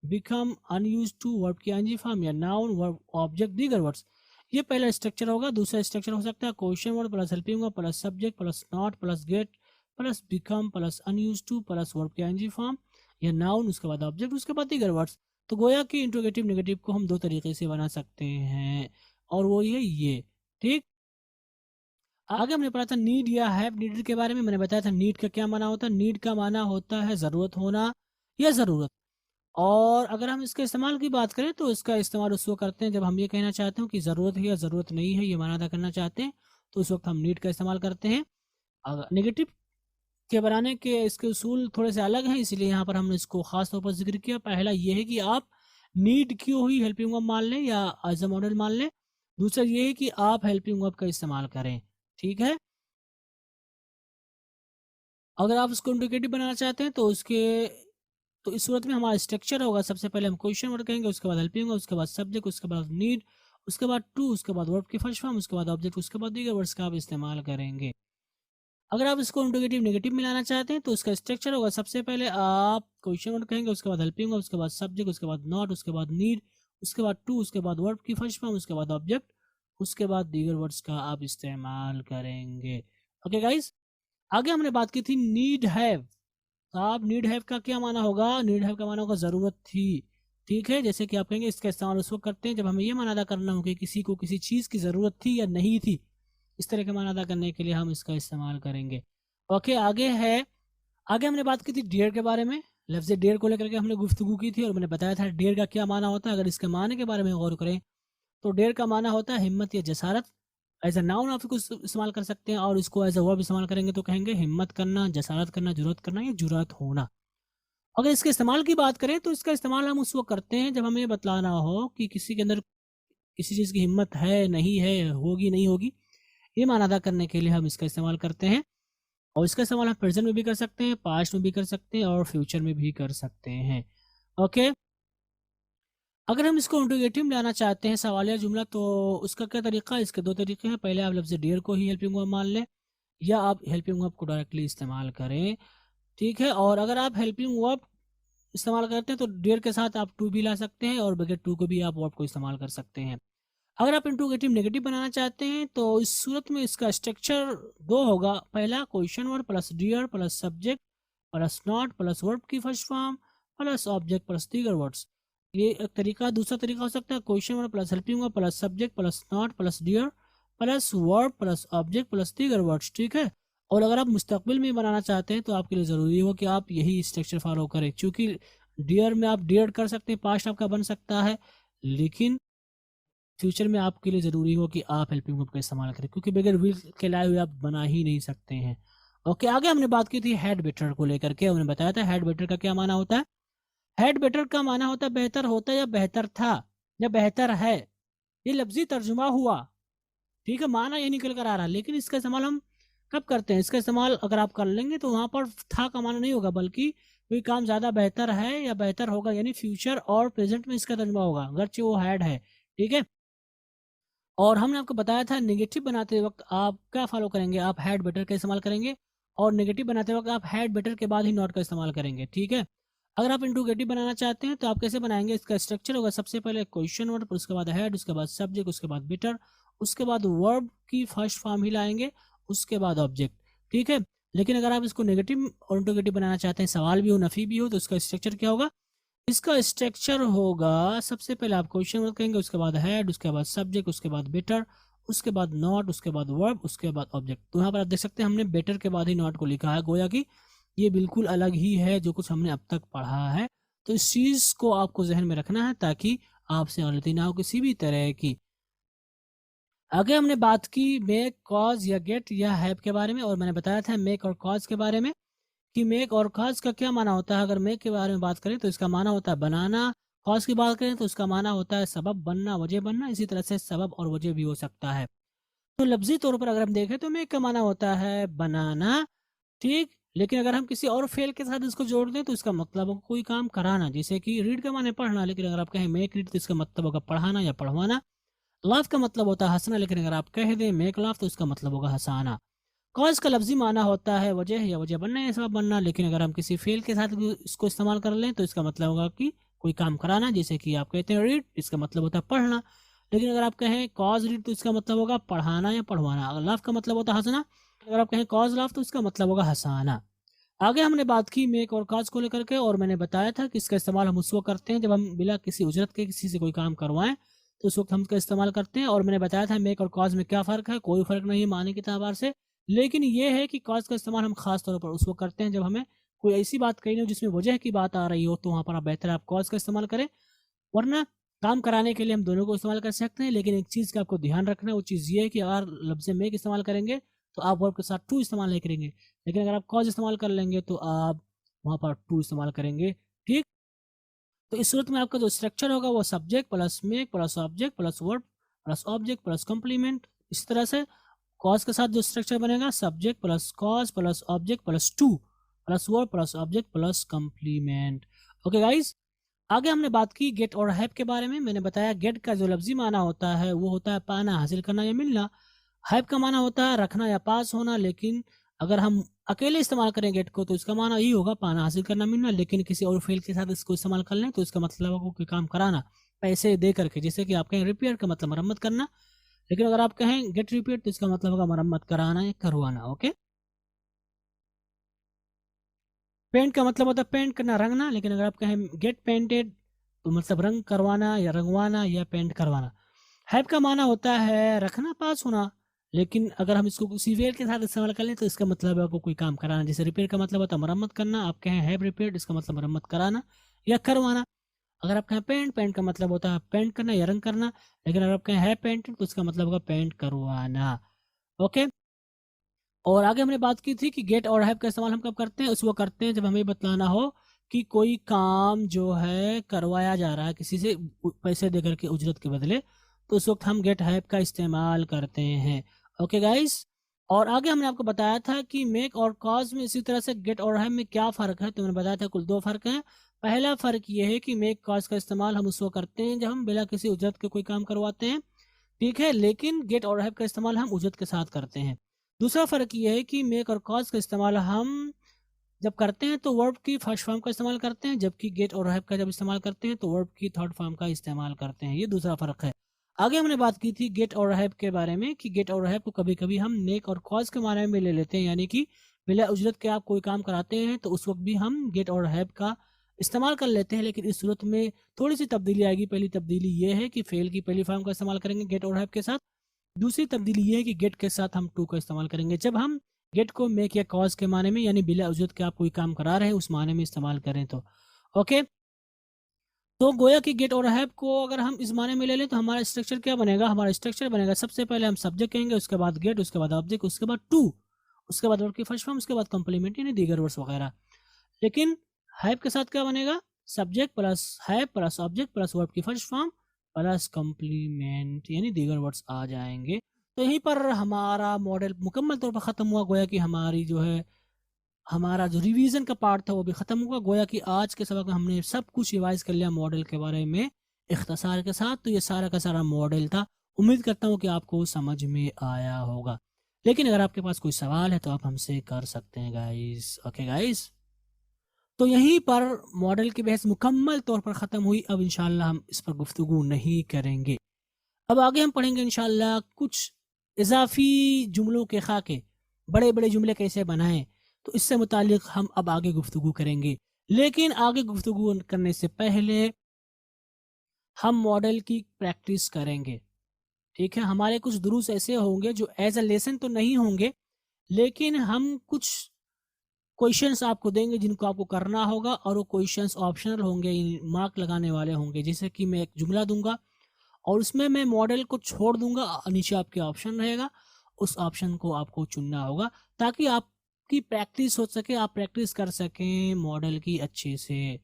become, unused to verb की आईएनजी फॉर्म या नाउन, वर्ब, ऑब्जेक्ट, दीगर वर्ड्स। ये पहला स्ट्रक्चर होगा। दूसरा स्ट्रक्चर हो सकता है question word plus helping verb plus subject plus not plus get plus become plus unused to plus verb की आईएनजी फॉर्म या नाउन, उसके बाद ऑब्जेक्ट, उसके बाद दीगर वर्ड्स। तो गोया कि इंट्रोगेटिव नेगेटिव को हम दो तरीके से बना सकते हैं और वो ये। ठीक, आगे हमने पढ़ा था नीड या हैव नीडेड के बारे में। मैंने बताया था नीड का क्या माना होता है। नीड का माना होता है ज़रूरत होना या ज़रूरत। और अगर हम इसके इस्तेमाल की बात करें तो इसका इस्तेमाल उस वक्त करते हैं जब हम ये कहना चाहते हैं कि ज़रूरत है या ज़रूरत नहीं है, ये माना अदा करना चाहते हैं, तो उस वक्त हम नीड का इस्तेमाल करते हैं। अगर नेगेटिव के बनाने के इसके उसूल थोड़े से अलग हैं, इसलिए यहाँ पर हमने इसको खास तौर पर जिक्र किया। पहला ये है कि आप नीड क्यों ही हेल्पिंग वर्ब मान लें या एज अ मॉडल मान लें। दूसरा ये है कि आप हेल्पिंग वर्ब का इस्तेमाल करें। ठीक है, अगर आप उसको इंडिकेटिव बनाना चाहते हैं तो इस सूरत में हमारा स्ट्रक्चर होगा, सबसे पहले हम क्वेश्चन वर्ड कहेंगे, उसके बाद हेल्पिंग वर्ब, उसके बाद सब्जेक्ट, उसके बाद नीड, उसके बाद टू, उसके बाद वर्ब की फर्स्ट फॉर्म, उसके बाद ऑब्जेक्ट, उसके बाद दीगर वर्ड्स का आप इस्तेमाल करेंगे। अगर आप इसको इंट्रोगेटिव नेगेटिव में लाना चाहते हैं तो इसका स्ट्रक्चर होगा, सबसे पहले आप क्वेश्चन वर्ड कहेंगे, उसके बाद हेल्पिंग वर्ब, उसके बाद सब्जेक्ट, उसके बाद नॉट, उसके बाद नीड, उसके बाद टू, उसके बाद वर्ब की फर्स्ट फॉर्म, उसके बाद ऑब्जेक्ट, उसके बाद दीगर वर्ड्स का आप इस्तेमाल करेंगे। ओके गाइस, आगे हमने बात की थी नीड हैव। आप नीड हैव का क्या माना होगा? नीड हैव का माना होगा ज़रूरत थी। ठीक है, जैसे कि आप कहेंगे इसका इस्तेमाल उस वक्त करते हैं जब हमें ये माना अदा करना हो कि किसी को किसी चीज़ की ज़रूरत थी या नहीं थी। इस तरह के माना अदा करने के लिए हम इसका इस्तेमाल करेंगे। ओके, आगे हमने बात की थी डेयर के बारे में। लफ्ज़ डेयर को लेकर के हमने गुफ्तगू की थी और मैंने बताया था डेयर का क्या माना होता है। अगर इसके माने के बारे में गौर करें तो डेयर का माना होता है हिम्मत या जसारत। एज अ नाउन आप इसको इस्तेमाल कर सकते हैं और इसको एज अ वर्ब इस्तेमाल करेंगे तो कहेंगे हिम्मत करना, जसारत करना, जुर्रत करना या जुरात होना। अगर इसके इस्तेमाल की बात करें तो इसका इस्तेमाल हम उस वक्त करते हैं जब हमें ये बतलाना हो कि किसी के अंदर किसी चीज़ की हिम्मत है, नहीं है, होगी, नहीं होगी। ये माना अदा करने के लिए हम इसका इस्तेमाल करते हैं और इसका इस्तेमाल हम प्रेजेंट में भी कर सकते हैं, पास्ट में भी कर सकते हैं और फ्यूचर में भी कर सकते हैं। ओके, अगर हम इसको इंट्रोगेटिव में लाना चाहते हैं सवालिया जुमला, तो उसका क्या तरीका है? इसके दो तरीके हैं। पहले आप लफ्ज़ डेयर को ही हेल्पिंग वर्ब मान लें या आप हेल्पिंग वर्ब को डायरेक्टली इस्तेमाल करें। ठीक है, और अगर आप हेल्पिंग वर्ब इस्तेमाल करते हैं तो डेयर के साथ आप टू भी ला सकते हैं और बगैर टू को भी आप वर्ब को इस्तेमाल कर सकते हैं। अगर आप इंट्रोगेटिव नेगेटिव बनाना चाहते हैं तो इस सूरत में इसका स्ट्रक्चर दो होगा। पहला question word plus dear plus subject plus not plus verb की first form plus object plus दीगर वर्ड्स। ये एक तरीका। दूसरा तरीका हो सकता है question word plus helping verb plus subject plus not plus dear plus verb plus object plus दीगर वर्ड्स। ठीक है, और अगर आप मुस्तकबिल में बनाना चाहते हैं तो आपके लिए ज़रूरी हो कि आप यही स्ट्रक्चर फॉलो करें, क्योंकि डियर में आप डियर कर सकते हैं, पास्ट आपका बन सकता है, लेकिन फ्यूचर में आपके लिए ज़रूरी हो कि आप हेल्पिंग वर्ब का इस्तेमाल करें, क्योंकि बगैर विल के लाए हुए आप बना ही नहीं सकते हैं। ओके, आगे हमने बात की थी हैड बेटर को लेकर के। हमने बताया था हैड बेटर का क्या माना होता है। हैड बेटर का माना होता है बेहतर होता या बेहतर था या बेहतर है, ये लफ्जी तर्जुमा हुआ, ठीक है, माना ये निकल कर आ रहा है, लेकिन इसका इस्तेमाल हम कब करते हैं? इसका इस्तेमाल अगर आप कर लेंगे तो वहां पर था का माना नहीं होगा, बल्कि कोई काम ज्यादा बेहतर है या बेहतर होगा, यानी फ्यूचर और प्रेजेंट में इसका तर्जुमा होगा, अगरचे वो हैड है, ठीक है। और हमने आपको बताया था नेगेटिव बनाते वक्त आप क्या फॉलो करेंगे, आप हैड बेटर का इस्तेमाल करेंगे, और नेगेटिव बनाते वक्त आप हैड बेटर के बाद ही नॉट का इस्तेमाल करेंगे, ठीक है। अगर आप इंट्रोगेटिव बनाना चाहते हैं तो आप कैसे बनाएंगे? इसका स्ट्रक्चर होगा सबसे पहले क्वेश्चन वर्ड, उसके बाद हेड, उसके बाद सब्जेक्ट, उसके बाद बेटर, उसके बाद वर्ब की फर्स्ट फॉर्म ही लाएंगे, उसके बाद ऑब्जेक्ट, ठीक है। लेकिन अगर आप इसको नेगेटिव और इंट्रोगेटिव बनाना चाहते हैं, सवाल भी हो नफी भी हो, तो उसका स्ट्रक्चर क्या होगा? इसका स्ट्रक्चर होगा सबसे पहले आप क्वेश्चन वर्ड कहेंगे, उसके बाद हेड, उसके बाद सब्जेक्ट, उसके बाद बेटर, उसके बाद नॉट, उसके बाद वर्ब, उसके बाद ऑब्जेक्ट। तो यहाँ पर आप देख सकते हैं हमने बेटर के बाद ही नॉट को लिखा है, गोया कि ये बिल्कुल अलग ही है जो कुछ हमने अब तक पढ़ा है। तो इस चीज को आपको जहन में रखना है ताकि आपसे गलती ना हो किसी भी तरह की। आगे हमने बात की मेक, कॉज या गेट या हैव के बारे में, और मैंने बताया था मेक और कॉज के बारे में कि मेक और कॉज का क्या माना होता है। अगर मेक के बारे में बात करें तो इसका माना होता है बनाना, कॉज की बात करें तो इसका माना होता है सबब बनना, वजह बनना, इसी तरह से सबब और वजह भी हो सकता है। तो लफ्जी तौर पर अगर हम देखें तो मेक का माना होता है बनाना, ठीक। लेकिन अगर हम किसी और फेल के साथ इसको जोड़ दें तो इसका मतलब होगा कोई काम कराना, जैसे कि रीड का माने पढ़ना, लेकिन अगर आप कहें मेक रीड तो इसका मतलब होगा पढ़ाना या पढ़वाना। लाफ का मतलब होता है हंसना, लेकिन अगर आप कह दें मेक लाफ तो इसका मतलब होगा हंसाना। कॉज का लफ्जी माना होता है वजह या वजह बनना या सबब बनना, लेकिन अगर हम किसी फेल के साथ भी इसको इस्तेमाल कर लें तो इसका मतलब होगा कि कोई काम कराना, जैसे कि आप कहते हैं रीड, इसका मतलब होता है पढ़ना, लेकिन अगर आप कहें कॉज रीड तो इसका मतलब होगा पढ़ाना या पढ़वाना। अगर लाफ का मतलब होता है हंसना, अगर आप कहें कॉज लाफ तो इसका मतलब होगा हंसाना। आगे हमने बात की मेक और कॉज को लेकर के, और मैंने बताया था कि इसका इस्तेमाल हम उस वक्त करते हैं जब हम बिना किसी उजरत के किसी से कोई काम करवाएं, तो उस वक्त हम इसका इस्तेमाल करते हैं। और मैंने बताया था मेक और कॉज में क्या फ़र्क है, कोई फ़र्क नहीं है माने के एतबार से, लेकिन ये है कि कॉज का इस्तेमाल हम खास तौर पर उस वक्त करते हैं जब हमें कोई ऐसी बात कही हो जिसमें वजह की बात आ रही हो, तो वहाँ पर आप बेहतर आप कॉज का इस्तेमाल करें। वरना काम कराने के लिए हम दोनों को इस्तेमाल कर सकते हैं, लेकिन एक चीज़ का आपको ध्यान रखना है, वो चीज़ ये है कि अगर लफ्ज़ मेक इस्तेमाल करेंगे तो आप वर्ब के साथ टू इस्तेमाल नहीं करेंगे, लेकिन अगर आप कॉज इस्तेमाल कर लेंगे तो आप वहाँ पर टू इस्तेमाल करेंगे, ठीक। तो इस सूरत में आपका जो स्ट्रक्चर होगा वो subject plus make plus object plus verb plus object plus complement, इस तरह से कॉज के साथ जो स्ट्रक्चर बनेगा subject plus cause plus object plus to plus verb plus object plus complement. Okay guys, आगे हमने बात की गेट और हैव के बारे में। मैंने बताया गेट का जो लफ्जी माना होता है वो होता है पाना, हासिल करना या मिलना। हैव का माना होता है रखना या पास होना, लेकिन अगर हम अकेले इस्तेमाल करें गेट को तो इसका माना यही होगा पाना, हासिल करना, मिलना, लेकिन किसी और फेल के साथ इसको इस्तेमाल कर लें तो इसका मतलब होगा कोई काम कराना पैसे दे करके, जैसे कि आप कहें रिपेयर का मतलब मरम्मत करना, लेकिन अगर आप कहें गेट रिपेयर तो इसका मतलब होगा मरम्मत कराना या करवाना। ओके, पेंट का मतलब होता है पेंट करना, रंगना, लेकिन अगर आप कहें गेट पेंटेड तो मतलब रंग करवाना या रंगवाना या पेंट करवाना। हैव का माना होता है रखना, पास होना, लेकिन अगर हम इसको किसी फेल के साथ इस्तेमाल कर लें तो इसका मतलब है आपको कोई काम कराना, जैसे रिपेयर का मतलब होता है मरम्मत करना, आप कहें हैव रिपेयर्ड इसका मतलब मरम्मत कराना या करवाना। अगर आप कहें पेंट, पेंट का मतलब होता है पेंट करना या रंग करना, लेकिन अगर आप कहें है पेंटेड तो इसका मतलब होगा पेंट करवाना। ओके, और आगे हमने बात की थी कि गेट और हैव का इस्तेमाल हम कब करते हैं, उसको करते हैं जब हमें बतलाना हो कि कोई काम जो है करवाया जा रहा है किसी से पैसे देकर के उजरत के बदले, तो उस वक्त हम गेट हैव का इस्तेमाल करते हैं। ओके गाइस, और आगे हमने आपको बताया था कि मेक और कॉज में इसी तरह से गेट और हैव में क्या फ़र्क है, तो मैंने बताया था कुल दो फ़र्क हैं। पहला फ़र्क ये है कि मेक कॉज का इस्तेमाल हम उस वक्त करते हैं जब हम बिना किसी उजरत के कोई काम करवाते हैं, ठीक है, लेकिन गेट और हैव का इस्तेमाल हम उजरत के साथ करते हैं। दूसरा फ़र्क ये है कि मेक और कॉज का इस्तेमाल हम जब करते हैं तो वर्ब की फर्स्ट फॉर्म का इस्तेमाल करते हैं, जबकि गेट और हैव का जब इस्तेमाल करते हैं तो वर्ब की थर्ड फॉर्म का इस्तेमाल करते हैं। ये दूसरा फ़र्क है। आगे हमने बात की थी गेट और हैव के बारे में कि गेट और हैव को कभी कभी हम मेक और कॉज के माने में ले लेते हैं, यानी कि बिला उजरत के आप कोई काम कराते हैं तो उस वक्त भी हम गेट और हैव का इस्तेमाल कर लेते हैं, लेकिन इस सूरत में थोड़ी सी तब्दीली आएगी। पहली तब्दीली ये है कि फेल की पहली फॉर्म का इस्तेमाल करेंगे गेट और हैव के साथ। दूसरी तब्दीली ये है कि गेट के साथ हम टू का इस्तेमाल करेंगे जब हम गेट को मेक या कॉज के माने में, यानी बिला उजरत के आप कोई काम करा रहे हैं उस माने में इस्तेमाल करें तो। ओके, तो गोया कि गेट और हैव को अगर हम इस माने में ले लें तो हमारा स्ट्रक्चर क्या बनेगा, हमारा स्ट्रक्चर बनेगा सबसे पहले हम सब्जेक्ट कहेंगे, उसके बाद गेट, उसके बाद ऑब्जेक्ट, उसके बाद टू, उसके बाद वर्ब की फर्स्ट फॉर्म, उसके बाद कॉम्प्लीमेंट यानी दीगर वर्ड्स वगैरह। लेकिन हैव के साथ क्या बनेगा, सब्जेक्ट प्लस है प्लस ऑब्जेक्ट प्लस वर्ब की फर्स्ट फॉर्म प्लस कम्प्लीमेंट यानी दीगर वर्ड्स आ जाएंगे। तो यहीं पर हमारा मॉडल मुकम्मल तौर पर ख़त्म हुआ। गोया कि हमारी जो है हमारा जो रिवीजन का पार्ट था वो भी ख़त्म हुआ। गोया कि आज के सबक में हमने सब कुछ रिवाइज कर लिया मॉडल के बारे में इख्तिसार के साथ। तो ये सारा का सारा मॉडल था। उम्मीद करता हूँ कि आपको समझ में आया होगा। लेकिन अगर आपके पास कोई सवाल है तो आप हमसे कर सकते हैं गाइस। ओके गाइस, तो यहीं पर मॉडल की बहस मुकम्मल तौर पर ख़त्म हुई। अब इंशाल्लाह हम इस पर गुफ्तगू नहीं करेंगे। अब आगे हम पढ़ेंगे इंशाल्लाह कुछ इजाफी जुमलों के खाके, बड़े बड़े जुमले कैसे बनाएं, तो इससे मुतालिक हम अब आगे गुफ्तगू करेंगे। लेकिन आगे गुफ्तगू करने से पहले हम मॉडल की प्रैक्टिस करेंगे। ठीक है, हमारे कुछ दुरूस ऐसे होंगे जो एज अ लेसन तो नहीं होंगे, लेकिन हम कुछ क्वेश्चंस आपको देंगे जिनको आपको करना होगा, और वो क्वेश्चंस ऑप्शनल होंगे, मार्क लगाने वाले होंगे। जैसे कि मैं एक जुमला दूंगा और उसमें मैं मॉडल को छोड़ दूंगा, नीचे आपके ऑप्शन रहेगा, उस ऑप्शन को आपको चुनना होगा ताकि आपकी प्रैक्टिस हो सके, आप प्रैक्टिस कर सकें मॉडल की अच्छे से।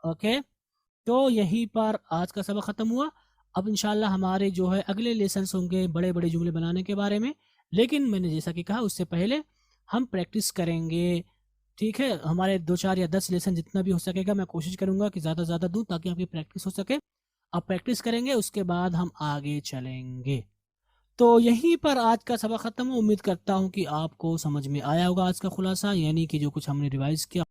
ओके, तो यहीं पर आज का सबक ख़त्म हुआ। अब इंशाल्लाह हमारे जो है अगले लेसन्स होंगे बड़े बड़े जुमले बनाने के बारे में। लेकिन मैंने जैसा कि कहा उससे पहले हम प्रैक्टिस करेंगे। ठीक है, हमारे 2 4 या 10 लेसन जितना भी हो सकेगा मैं कोशिश करूंगा कि ज़्यादा से ज़्यादा दूँ ताकि आपकी प्रैक्टिस हो सके। आप प्रैक्टिस करेंगे, उसके बाद हम आगे चलेंगे। तो यहीं पर आज का सबक ख़त्म। उम्मीद करता हूँ कि आपको समझ में आया होगा आज का खुलासा, यानी कि जो कुछ हमने रिवाइज किया